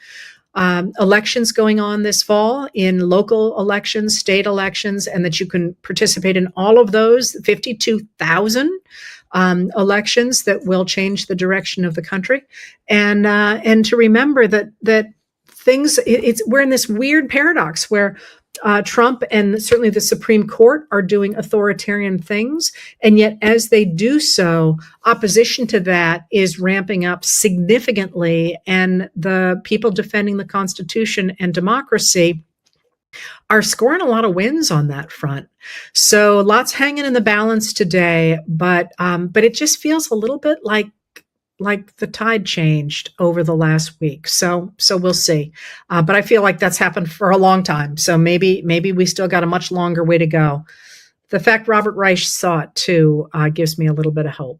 elections going on this fall, in local elections, state elections, and that you can participate in all of those 52,000 elections that will change the direction of the country. And to remember that we're in this weird paradox where Trump and certainly the Supreme Court are doing authoritarian things. And yet, as they do so, opposition to that is ramping up significantly. And the people defending the Constitution and democracy are scoring a lot of wins on that front. So lots hanging in the balance today, but it just feels a little bit like the tide changed over the last week. So we'll see. But I feel like that's happened for a long time. So maybe we still got a much longer way to go. The fact Robert Reich saw it too gives me a little bit of hope.